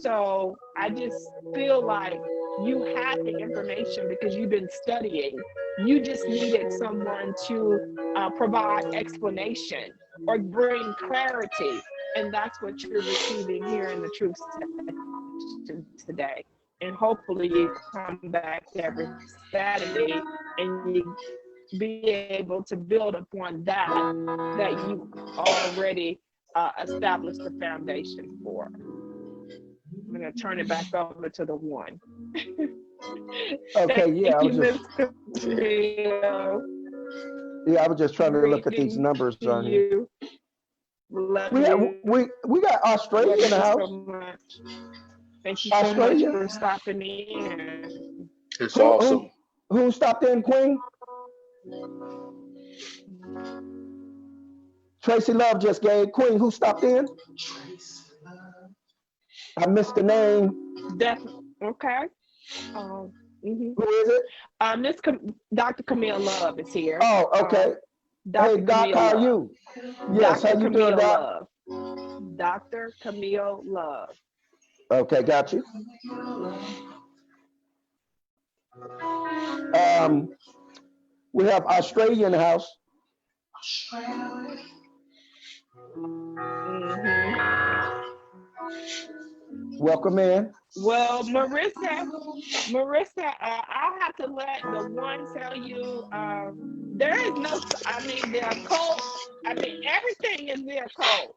So I just feel like you had the information because you've been studying. You just needed someone to provide explanation or bring clarity. And that's what you're receiving here in the truth session today. And hopefully you come back every Saturday and you be able to build upon that you already established the foundation for. I'm going to turn it back over to the one. Okay, yeah, Thank you, Miss Camille. I was just trying to look at these Greetings numbers to on here. you. Love We have, you. we got Australia Love in the you house. so much. Thank you so much Australia. for stopping in. It's Who awesome. who stopped in, Queen? Tracy Love just gave. Queen, who stopped in? I missed the name. Definitely. Okay. Mhm. Who is it? This Dr. Camille Love is here. Oh, okay. Hey, Dr. Doc, Camille how are Love. you? Yes, how Dr. you doing, Camille Doc? Love. Dr. Camille Love. Okay, got you. We have Australia in the house. Mm-hmm. Welcome in. Well, Marissa, I'll have to let the one tell you. There is no. I mean, the occult. I mean, everything is the occult.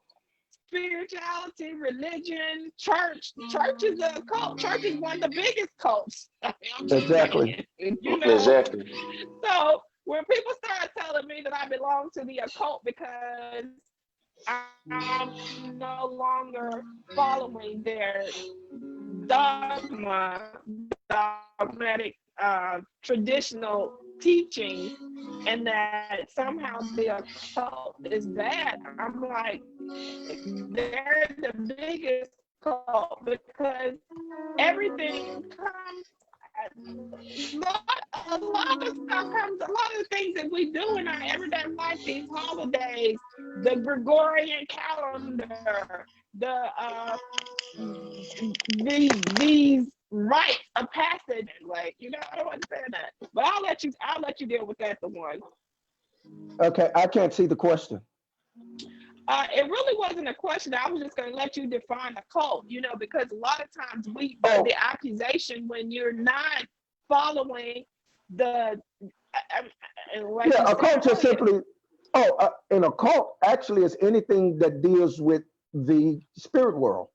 Spirituality, religion, church. Church is a cult. Church is one of the biggest cults. I'm just Exactly. saying, you know. Exactly. So when people start telling me that I belong to the occult because I'm no longer following their dogma, dogmatic, traditional teachings, and that somehow the occult is bad, I'm like, they're the biggest cult because everything comes. A lot of stuff comes. A lot of the things that we do in our everyday life, these holidays, the Gregorian calendar, these rites of passage, like, I don't understand that. But I'll let you deal with that, the one. Okay, I can't see the question. It really wasn't a question. I was just going to let you define a cult, because a lot of times the accusation when you're not following the, like Yeah, you a said cult is earlier. simply, an occult actually is anything that deals with the spirit world.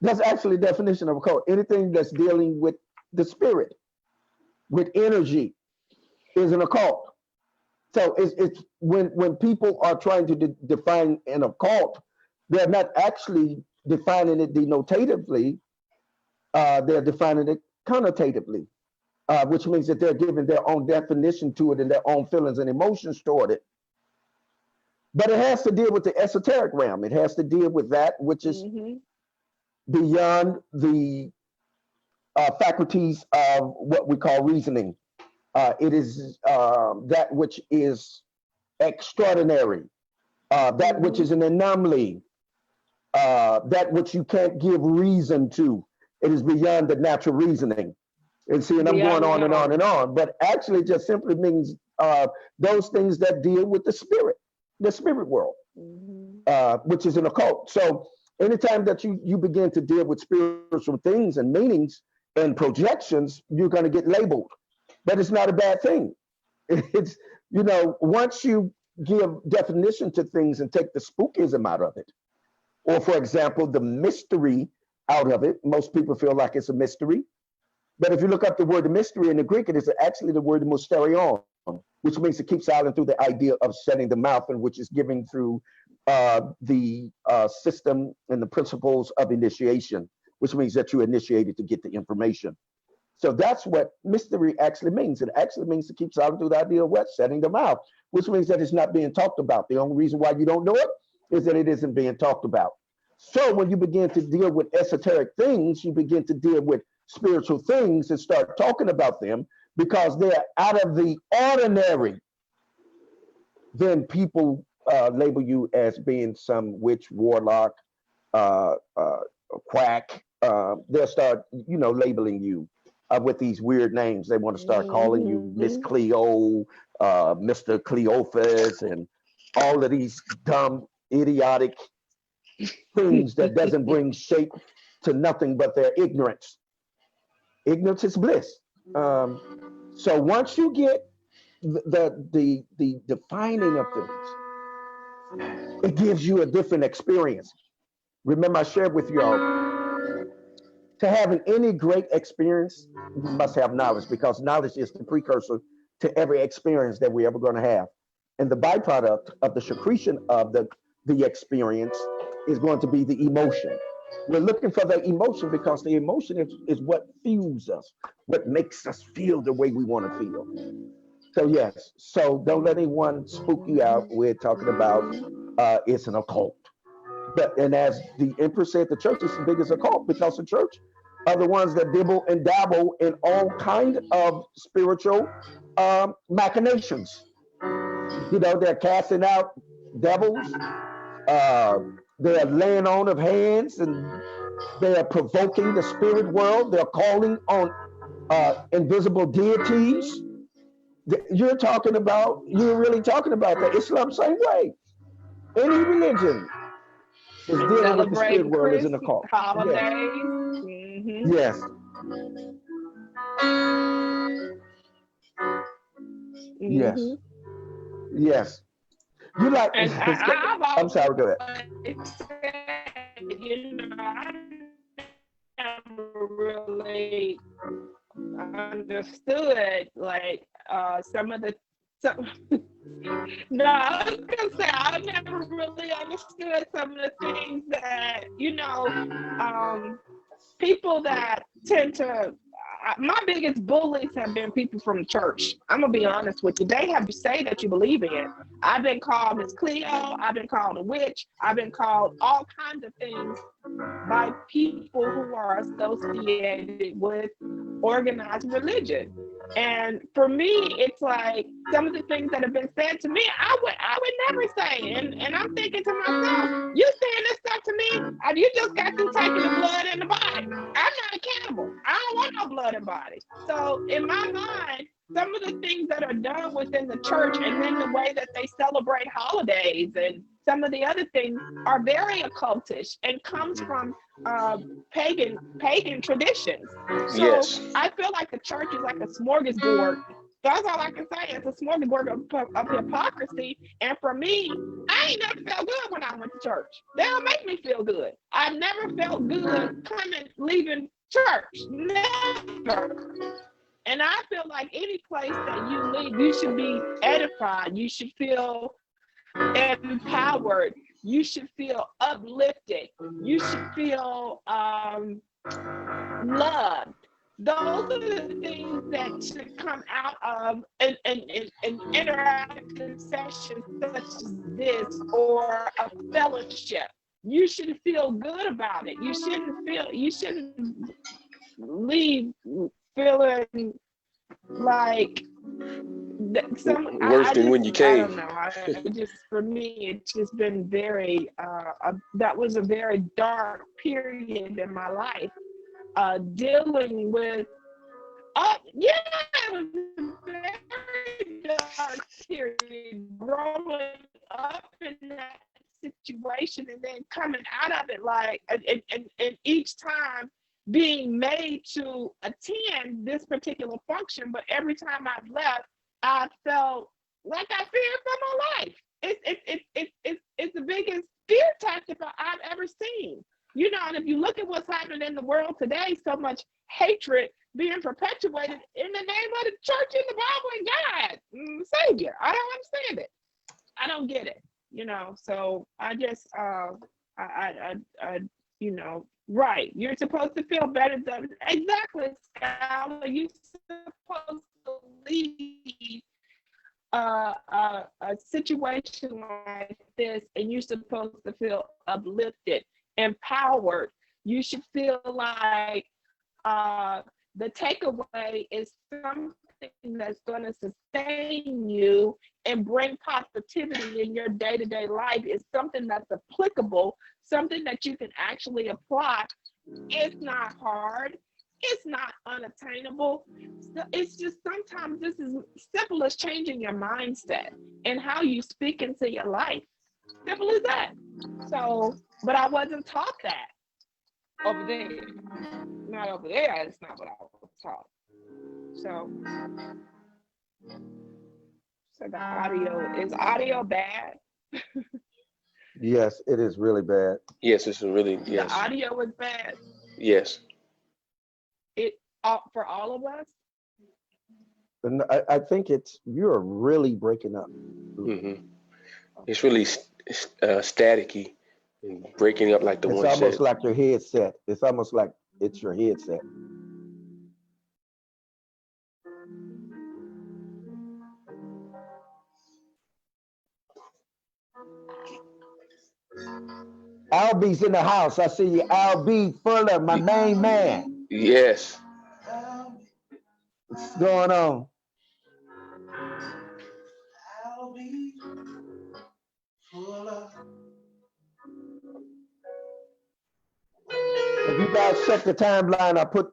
That's actually the definition of a cult. Anything that's dealing with the spirit, with energy, is an occult. So it's when people are trying to define an occult, they're not actually defining it denotatively. They're defining it connotatively, which means that they're giving their own definition to it and their own feelings and emotions toward it. But it has to deal with the esoteric realm. It has to deal with that which is Mm-hmm. beyond the faculties of what we call reasoning. It is that which is extraordinary, that which Mm-hmm. is an anomaly, that which you can't give reason to. It is beyond the natural reasoning. And see, and I'm going Beyond the on and on norm. and on, but actually it just simply means those things that deal with the spirit world, Mm-hmm. which is an occult. So anytime that you begin to deal with spiritual things and meanings and projections, you're going to get labeled. But it's not a bad thing. It's, once you give definition to things and take the spookism out of it, or for example, the mystery out of it, most people feel like it's a mystery. But if you look up the word mystery in the Greek, it is actually the word mysterion, which means it keeps silent through the idea of shutting the mouth, and which is giving through the system and the principles of initiation, which means that you initiated to get the information. So that's what mystery actually means. It actually means to keep silent through the idea of what? Shutting the mouth, which means that it's not being talked about. The only reason why you don't know it is that it isn't being talked about. So when you begin to deal with esoteric things, you begin to deal with spiritual things and start talking about them because they're out of the ordinary, then people label you as being some witch, warlock, quack. They'll start, labeling you with these weird names. They want to start calling you Miss Mm-hmm. Cleo, Mr. Cleophas, and all of these dumb, idiotic things that doesn't bring shape to nothing but their ignorance. Ignorance is bliss. So once you get the defining of things, it gives you a different experience. Remember, I shared with y'all, to having any great experience, you must have knowledge, because knowledge is the precursor to every experience that we're ever going to have. And the byproduct of the secretion of the experience is going to be the emotion. We're looking for the emotion because the emotion is what fuels us, what makes us feel the way we want to feel. So yes, so don't let anyone spook you out. We're talking about it's an occult. But and as the empress said, the church is as big as a cult, because the church are the ones that dibble and dabble in all kind of spiritual machinations. They're casting out devils. Uh, they're laying on of hands, and they are provoking the spirit world. They're calling on invisible deities. You're really talking about that. Islam, same way. Any religion is And dealing with the spirit celebrating world is Chris an occult. Yes, holidays. Hmm. yes, yes, Hmm. yes. You like, And I'm sorry, go ahead. I've always said, I never really understood like some of the some, no, I was gonna say I never really understood some of the things that people that tend to my biggest bullies have been people from the church. I'm gonna be honest with you. They have to say that you believe in it. I've been called Miss Cleo. I've been called a witch. I've been called all kinds of things by people who are associated with organized religion. And for me, it's like some of the things that have been said to me, I would never say. And I'm thinking to myself, you saying this stuff to me? You just got through taking the blood in the body. I'm not a cannibal. I don't want no blood and body. So in my mind, some of the things that are done within the church and then the way that they celebrate holidays and some of the other things are very occultish and comes from pagan traditions. So Yes. I feel like the church is like a smorgasbord. That's all I can say. It's a smorgasbord of hypocrisy. And for me, I ain't never felt good when I went to church. They don't make me feel good. I've never felt good leaving church. Never. And I feel like any place that you leave, you should be edified. You should feel empowered. You should feel uplifted. You should feel loved. Those are the things that should come out of an interactive session such as this or a fellowship. You should feel good about it. You shouldn't leave feeling like Worse than when you I came. don't know. For me, it's just been very, that was a very dark period in my life, dealing with, yeah, it was a very dark period, growing up in that situation and then coming out of it like, and each time being made to attend this particular function, but every time I've left, I felt like I feared for my life. It's the biggest fear tactic I've ever seen. And if you look at what's happening in the world today, so much hatred being perpetuated in the name of the church and the Bible and God, Savior. I don't understand it. I don't get it. So I just, right. You're supposed to feel better than exactly, Skylar. You're supposed to leave a situation like this, and you're supposed to feel uplifted, empowered. You should feel like the takeaway is something that's going to sustain you and bring positivity in your day-to-day life. Is something that's applicable, something that you can actually apply. It's not hard. It's not unattainable. It's just sometimes this is simple as changing your mindset and how you speak into your life. Simple as that. So, but I wasn't taught that over there. Not over there. It's not what I was taught. So the audio bad? Yes, it is really bad. Yes, it's really, The yes. audio is bad. Yes. It for all of us. And I think you're really breaking up. Mm-hmm. It's really staticky and breaking up like the It's one almost said. like your headset. It's almost like it's your headset. Albie's in the house. I see you, Albie Fuller, my main man. Yes. What's going on? If you guys check the timeline, I put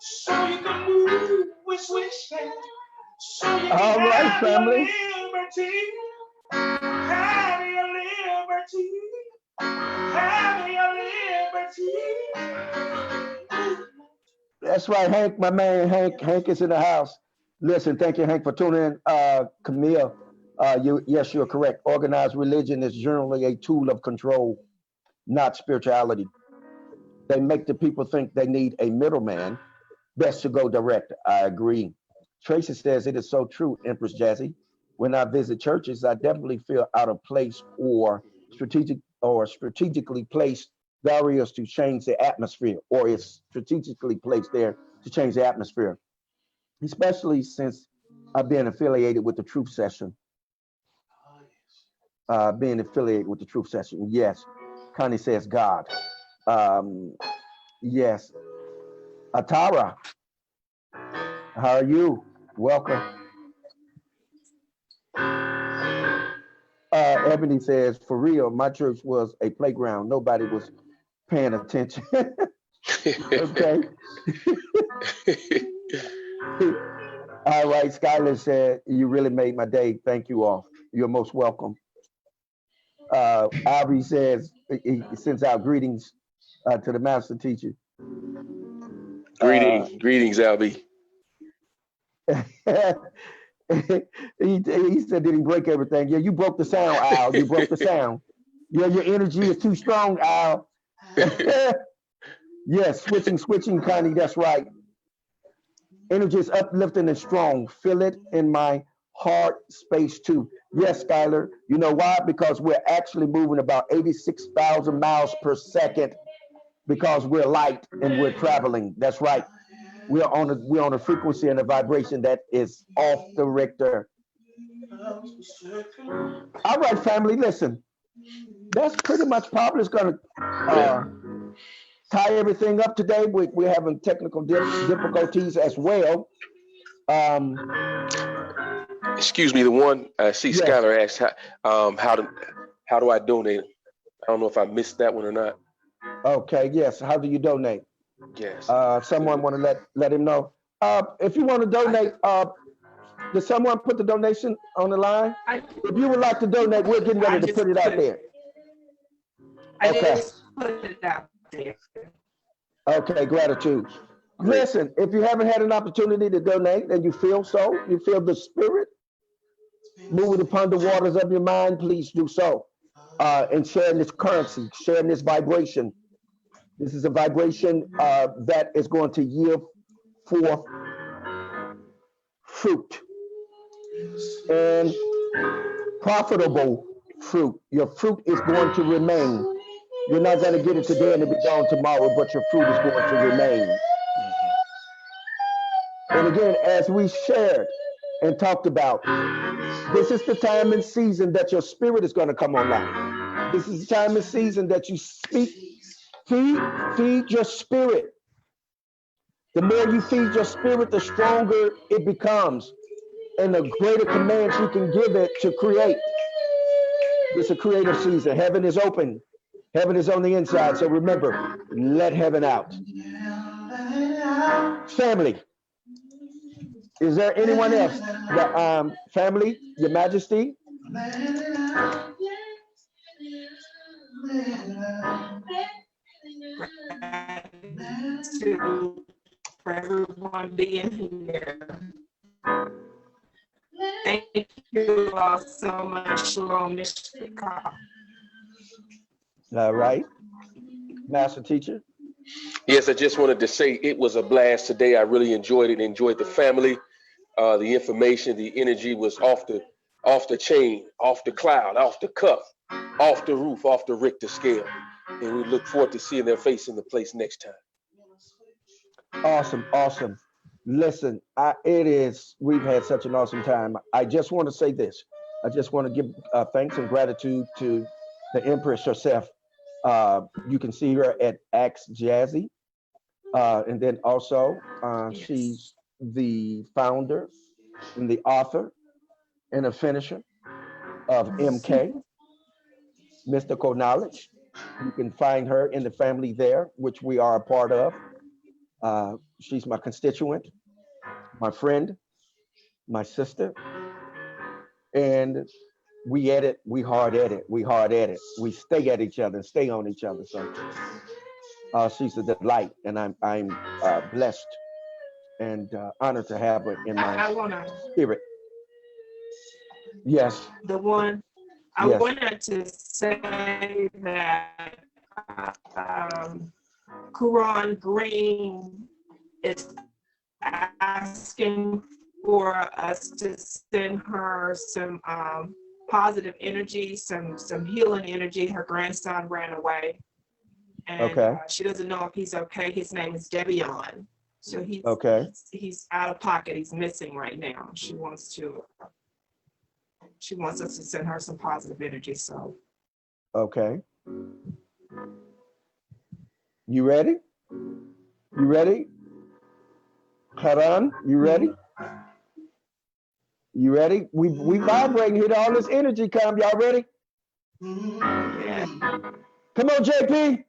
so you can move with switch stand, so you All can right, have your family. liberty, have your liberty, have your liberty. That's right, Hank, my man, Hank. Hank is in the house. Listen, thank you, Hank, for tuning in. Camille, yes, you're correct. Organized religion is generally a tool of control, not spirituality. They make the people think they need a middleman. Best to go direct. I agree. Tracy says it is so true, Empress Jazzy. When I visit churches, I definitely feel out of place or strategically placed barriers to change the atmosphere, or it's strategically placed there to change the atmosphere, especially since I've been affiliated with the Truth Session. Being affiliated with the Truth Session. Yes. Connie says God. Um, yes. Atara, how are you? Welcome. Ebony says, for real, my church was a playground. Nobody was paying attention. Okay. All right. Skylar said, you really made my day. Thank you all. You're most welcome. Albie says, he sends out greetings to the master teacher. Greetings, Albie. He said, did he break everything? Yeah, you broke the sound, Al. You broke the sound. Yeah, your energy is too strong, Al. Yes, switching, Connie. That's right. Energy is uplifting and strong. Feel it in my heart space too. Yes, Skylar. You know why? Because we're actually moving about 86,000 miles per second because we're light and we're traveling. That's right. We're on a frequency and a vibration that is off the Richter. All right, family. Listen, that's pretty much probably going to Yeah. tie everything up today. We're having technical difficulties as well. Um, Excuse me. The one I see yes. Skylar asked how do I donate? I don't know if I missed that one or not. Okay. Yes. How do you donate? Yes. Someone want to let him know. If you want to donate, does someone put the donation on the line? If you would like to donate, we're getting ready to put it out there. Okay. Just put it out there. Okay. Gratitude. Great. Listen, if you haven't had an opportunity to donate and you feel the spirit moving upon the waters of your mind, please do so. And sharing this currency, sharing this vibration. This is a vibration that is going to yield forth fruit and profitable fruit. Your fruit is going to remain. You're not going to get it today and it'll be gone tomorrow, but your fruit is going to remain. And again, as we shared and talked about, this is the time and season that your spirit is going to come online. This is the time and season that you feed your spirit. The more you feed your spirit, the stronger it becomes, and the greater commands you can give it to create. It's a creative season. Heaven is open. Heaven is on the inside. So remember, let heaven out. Family. Is there anyone else? Family, Your Majesty? For everyone being here. Thank you all so much. Shalom, Mr. Carl. All right. Master Teacher? Yes, I just wanted to say it was a blast today. I really enjoyed it. Enjoyed the family, the information, the energy was off the chain, off the cloud, off the cuff, off the roof, off the Richter scale. And we look forward to seeing their face in the place next time. Awesome. Listen, we've had such an awesome time. I just want to say this. I just want to give thanks and gratitude to the Empress herself. You can see her at Axe Jazzy. And then also, Yes. she's the founder and the author and a finisher of MK, Mystical Knowledge. You can find her in the family there, which we are a part of. She's my constituent, my friend, my sister, and we at it. We hard at it. We hard at it. We stay at each other, stay on each other. So she's a delight, and I'm blessed and honored to have her in my spirit. Yes. The one I Yes. wanted to say that Quran Green is asking for us to send her some positive energy, some healing energy. Her grandson ran away, and Okay. she doesn't know if he's okay. His name is Debion. So Okay. he's out of pocket. He's missing right now. She wants us to send her some positive energy. So Okay. You ready? You ready? Haran, you ready? You ready? We vibrating here. All this energy come. Y'all ready? yeah. Come on, JP.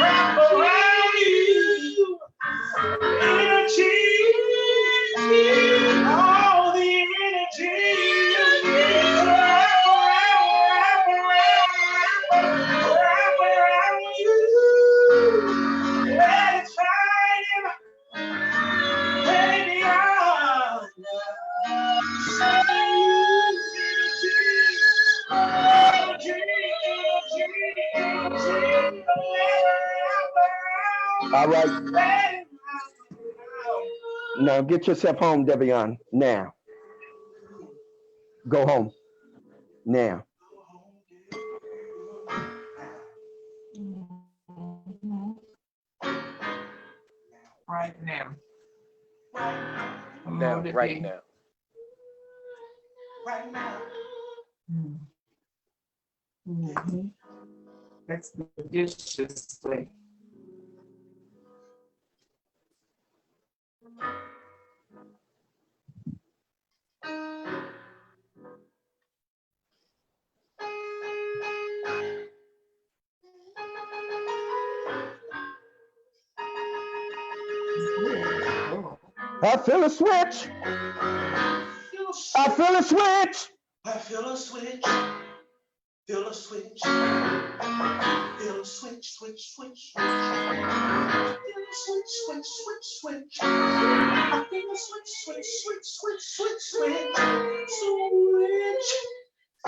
Wrap around you. Energy, all the energy. Wrap around you. Let it shine, baby, on. All right. Now get yourself home, Debion. Now. Go home. Now. Right now. Now, right now. Right now. Mm-hmm. Expeditiously. I feel a switch. I feel a switch. I feel a switch. Feel a switch. Feel a switch, switch, switch, switch. Feel a switch, switch, switch, switch. I feel a switch, switch, switch, switch, switch, switch. Switch.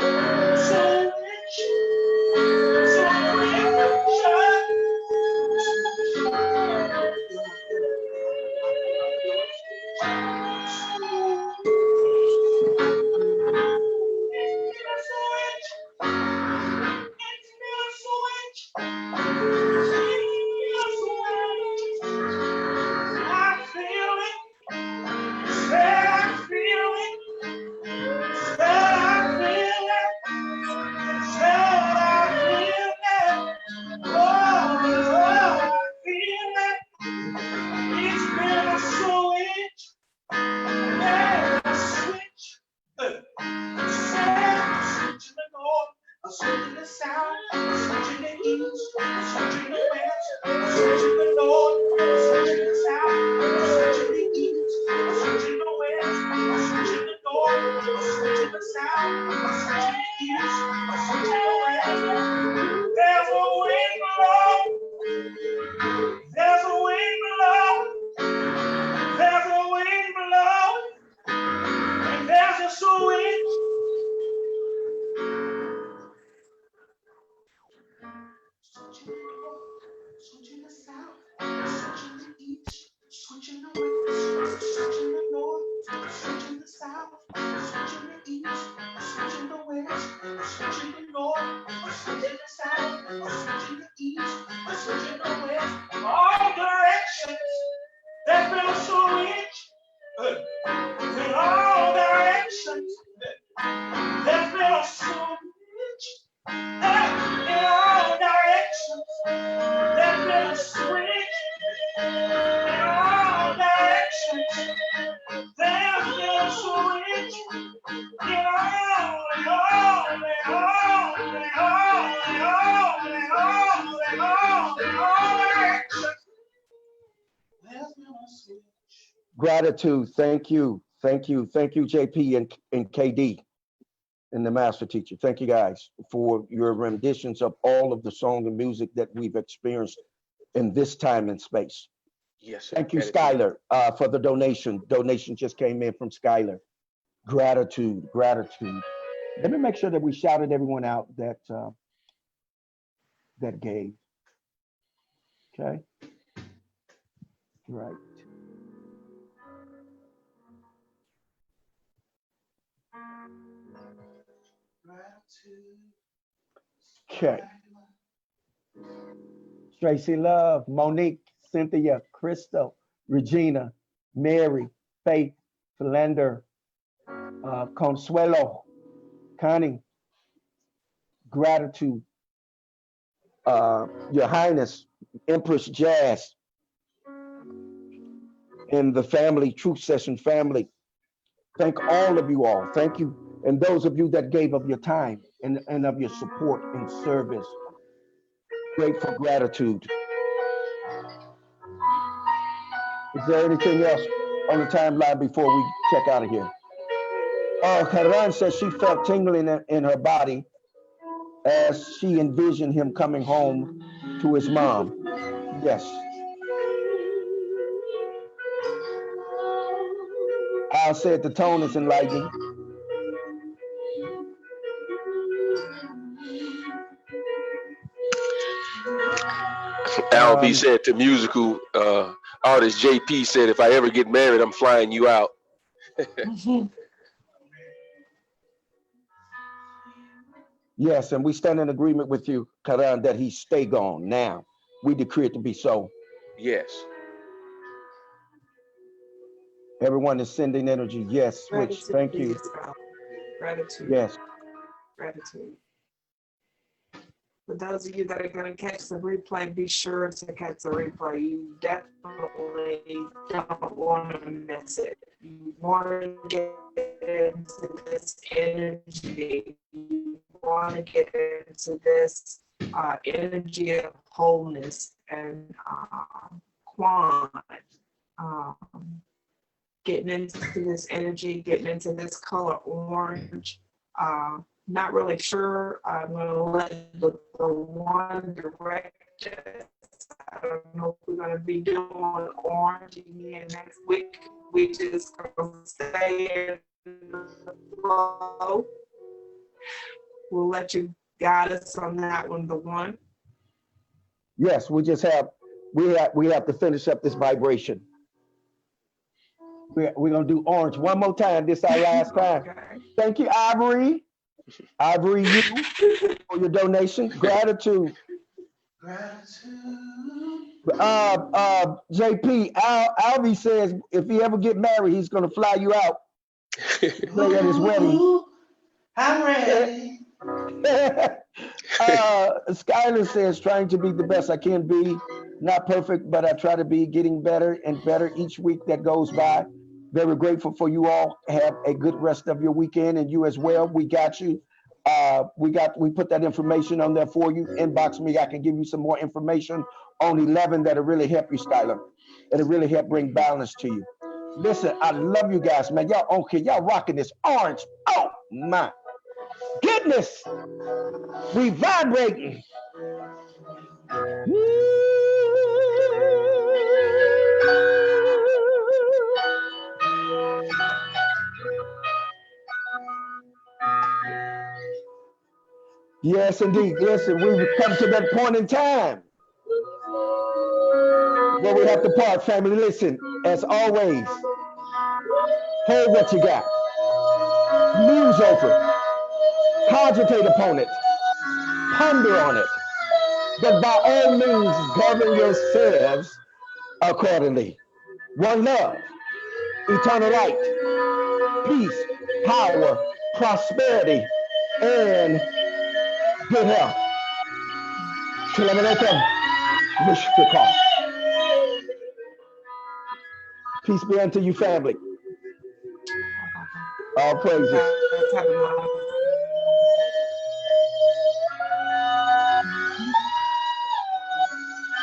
Switch. Switching the south, switching the east, switching the west, switching the north, switching the south, switching the east, switching the west, switching the north, switching the south, switching the east, switching the west. There's a wind blowing, there's a wind blowing, there's a wind blowing, and there's a switch. Switching the south, switching the east, switching the west, switching the north, switching the south, switching the east, switching the west, switching the north, switching the south, switching the east, switching the west, all directions. There's been a switch in all directions. There's been a switch in all directions. There's been a switch in all directions. Gratitude. Thank you. Thank you. Thank you, JP and KD and the master teacher. Thank you guys for your renditions of all of the song and music that we've experienced in this time and space. Yes, sir. Thank you, Gratitude. Skylar, for the donation. Donation just came in from Skylar. Gratitude, gratitude. Let me make sure that we shouted everyone out that that gave. Okay. Right. Okay. Tracy Love, Monique, Cynthia, Crystal, Regina, Mary, Faith, Philander, Consuelo, Connie, gratitude, Your Highness, Empress Jazz, and the family, Truth Session family. Thank all of you all. Thank you. And those of you that gave of your time and of your support and service. Grateful gratitude. Is there anything else on the timeline before we check out of here? Oh, Karan says she felt tingling in her body as she envisioned him coming home to his mom. Yes. Al said the tone is enlightening. Al said to musical artist JP said, if I ever get married, I'm flying you out. Yes, and we stand in agreement with you, Karan, that he stay gone now. We decree it to be so. Yes. Everyone is sending energy. Yes, switch. Thank you. Gratitude. Yes. Gratitude. For those of you that are going to catch the replay, be sure to catch the replay. You definitely don't want to miss it. You want to get into this energy. You want to get into this energy of wholeness and quant. Getting into this energy, getting into this color orange. Not really sure. I'm going to let the one direct us. I don't know if we're going to be doing orange again next week. We just going to stay in the flow. We'll let you guide us on that one, the one. Yes, we have to finish up this vibration. We're going to do orange one more time. This is our last time. Okay. Thank you, Ivory. Ivory, you for your donation. Gratitude. JP, Alvy says if he ever get married, he's going to fly you out. Play at his wedding. I'm ready. Skylar says trying to be the best I can be. Not perfect, but I try to be, getting better and better each week that goes by. Very grateful for you all. Have a good rest of your weekend, and you as well. We got you. We put that information on there for you. Inbox me. I can give you some more information on 11 that'll really help you, Skylar. It'll really help bring balance to you. Listen, I love you guys, man. Y'all okay? Y'all rocking this orange. Oh my goodness. We vibrating. Yes, indeed. Listen, we've come to that point in time where we have to part, family. Listen, as always, hold what you got. Muse over it. Cogitate upon it. Ponder on it. But by all means, govern yourselves accordingly. One love, eternal light, peace, power, prosperity, and good health. Peace be unto you, family. All praises.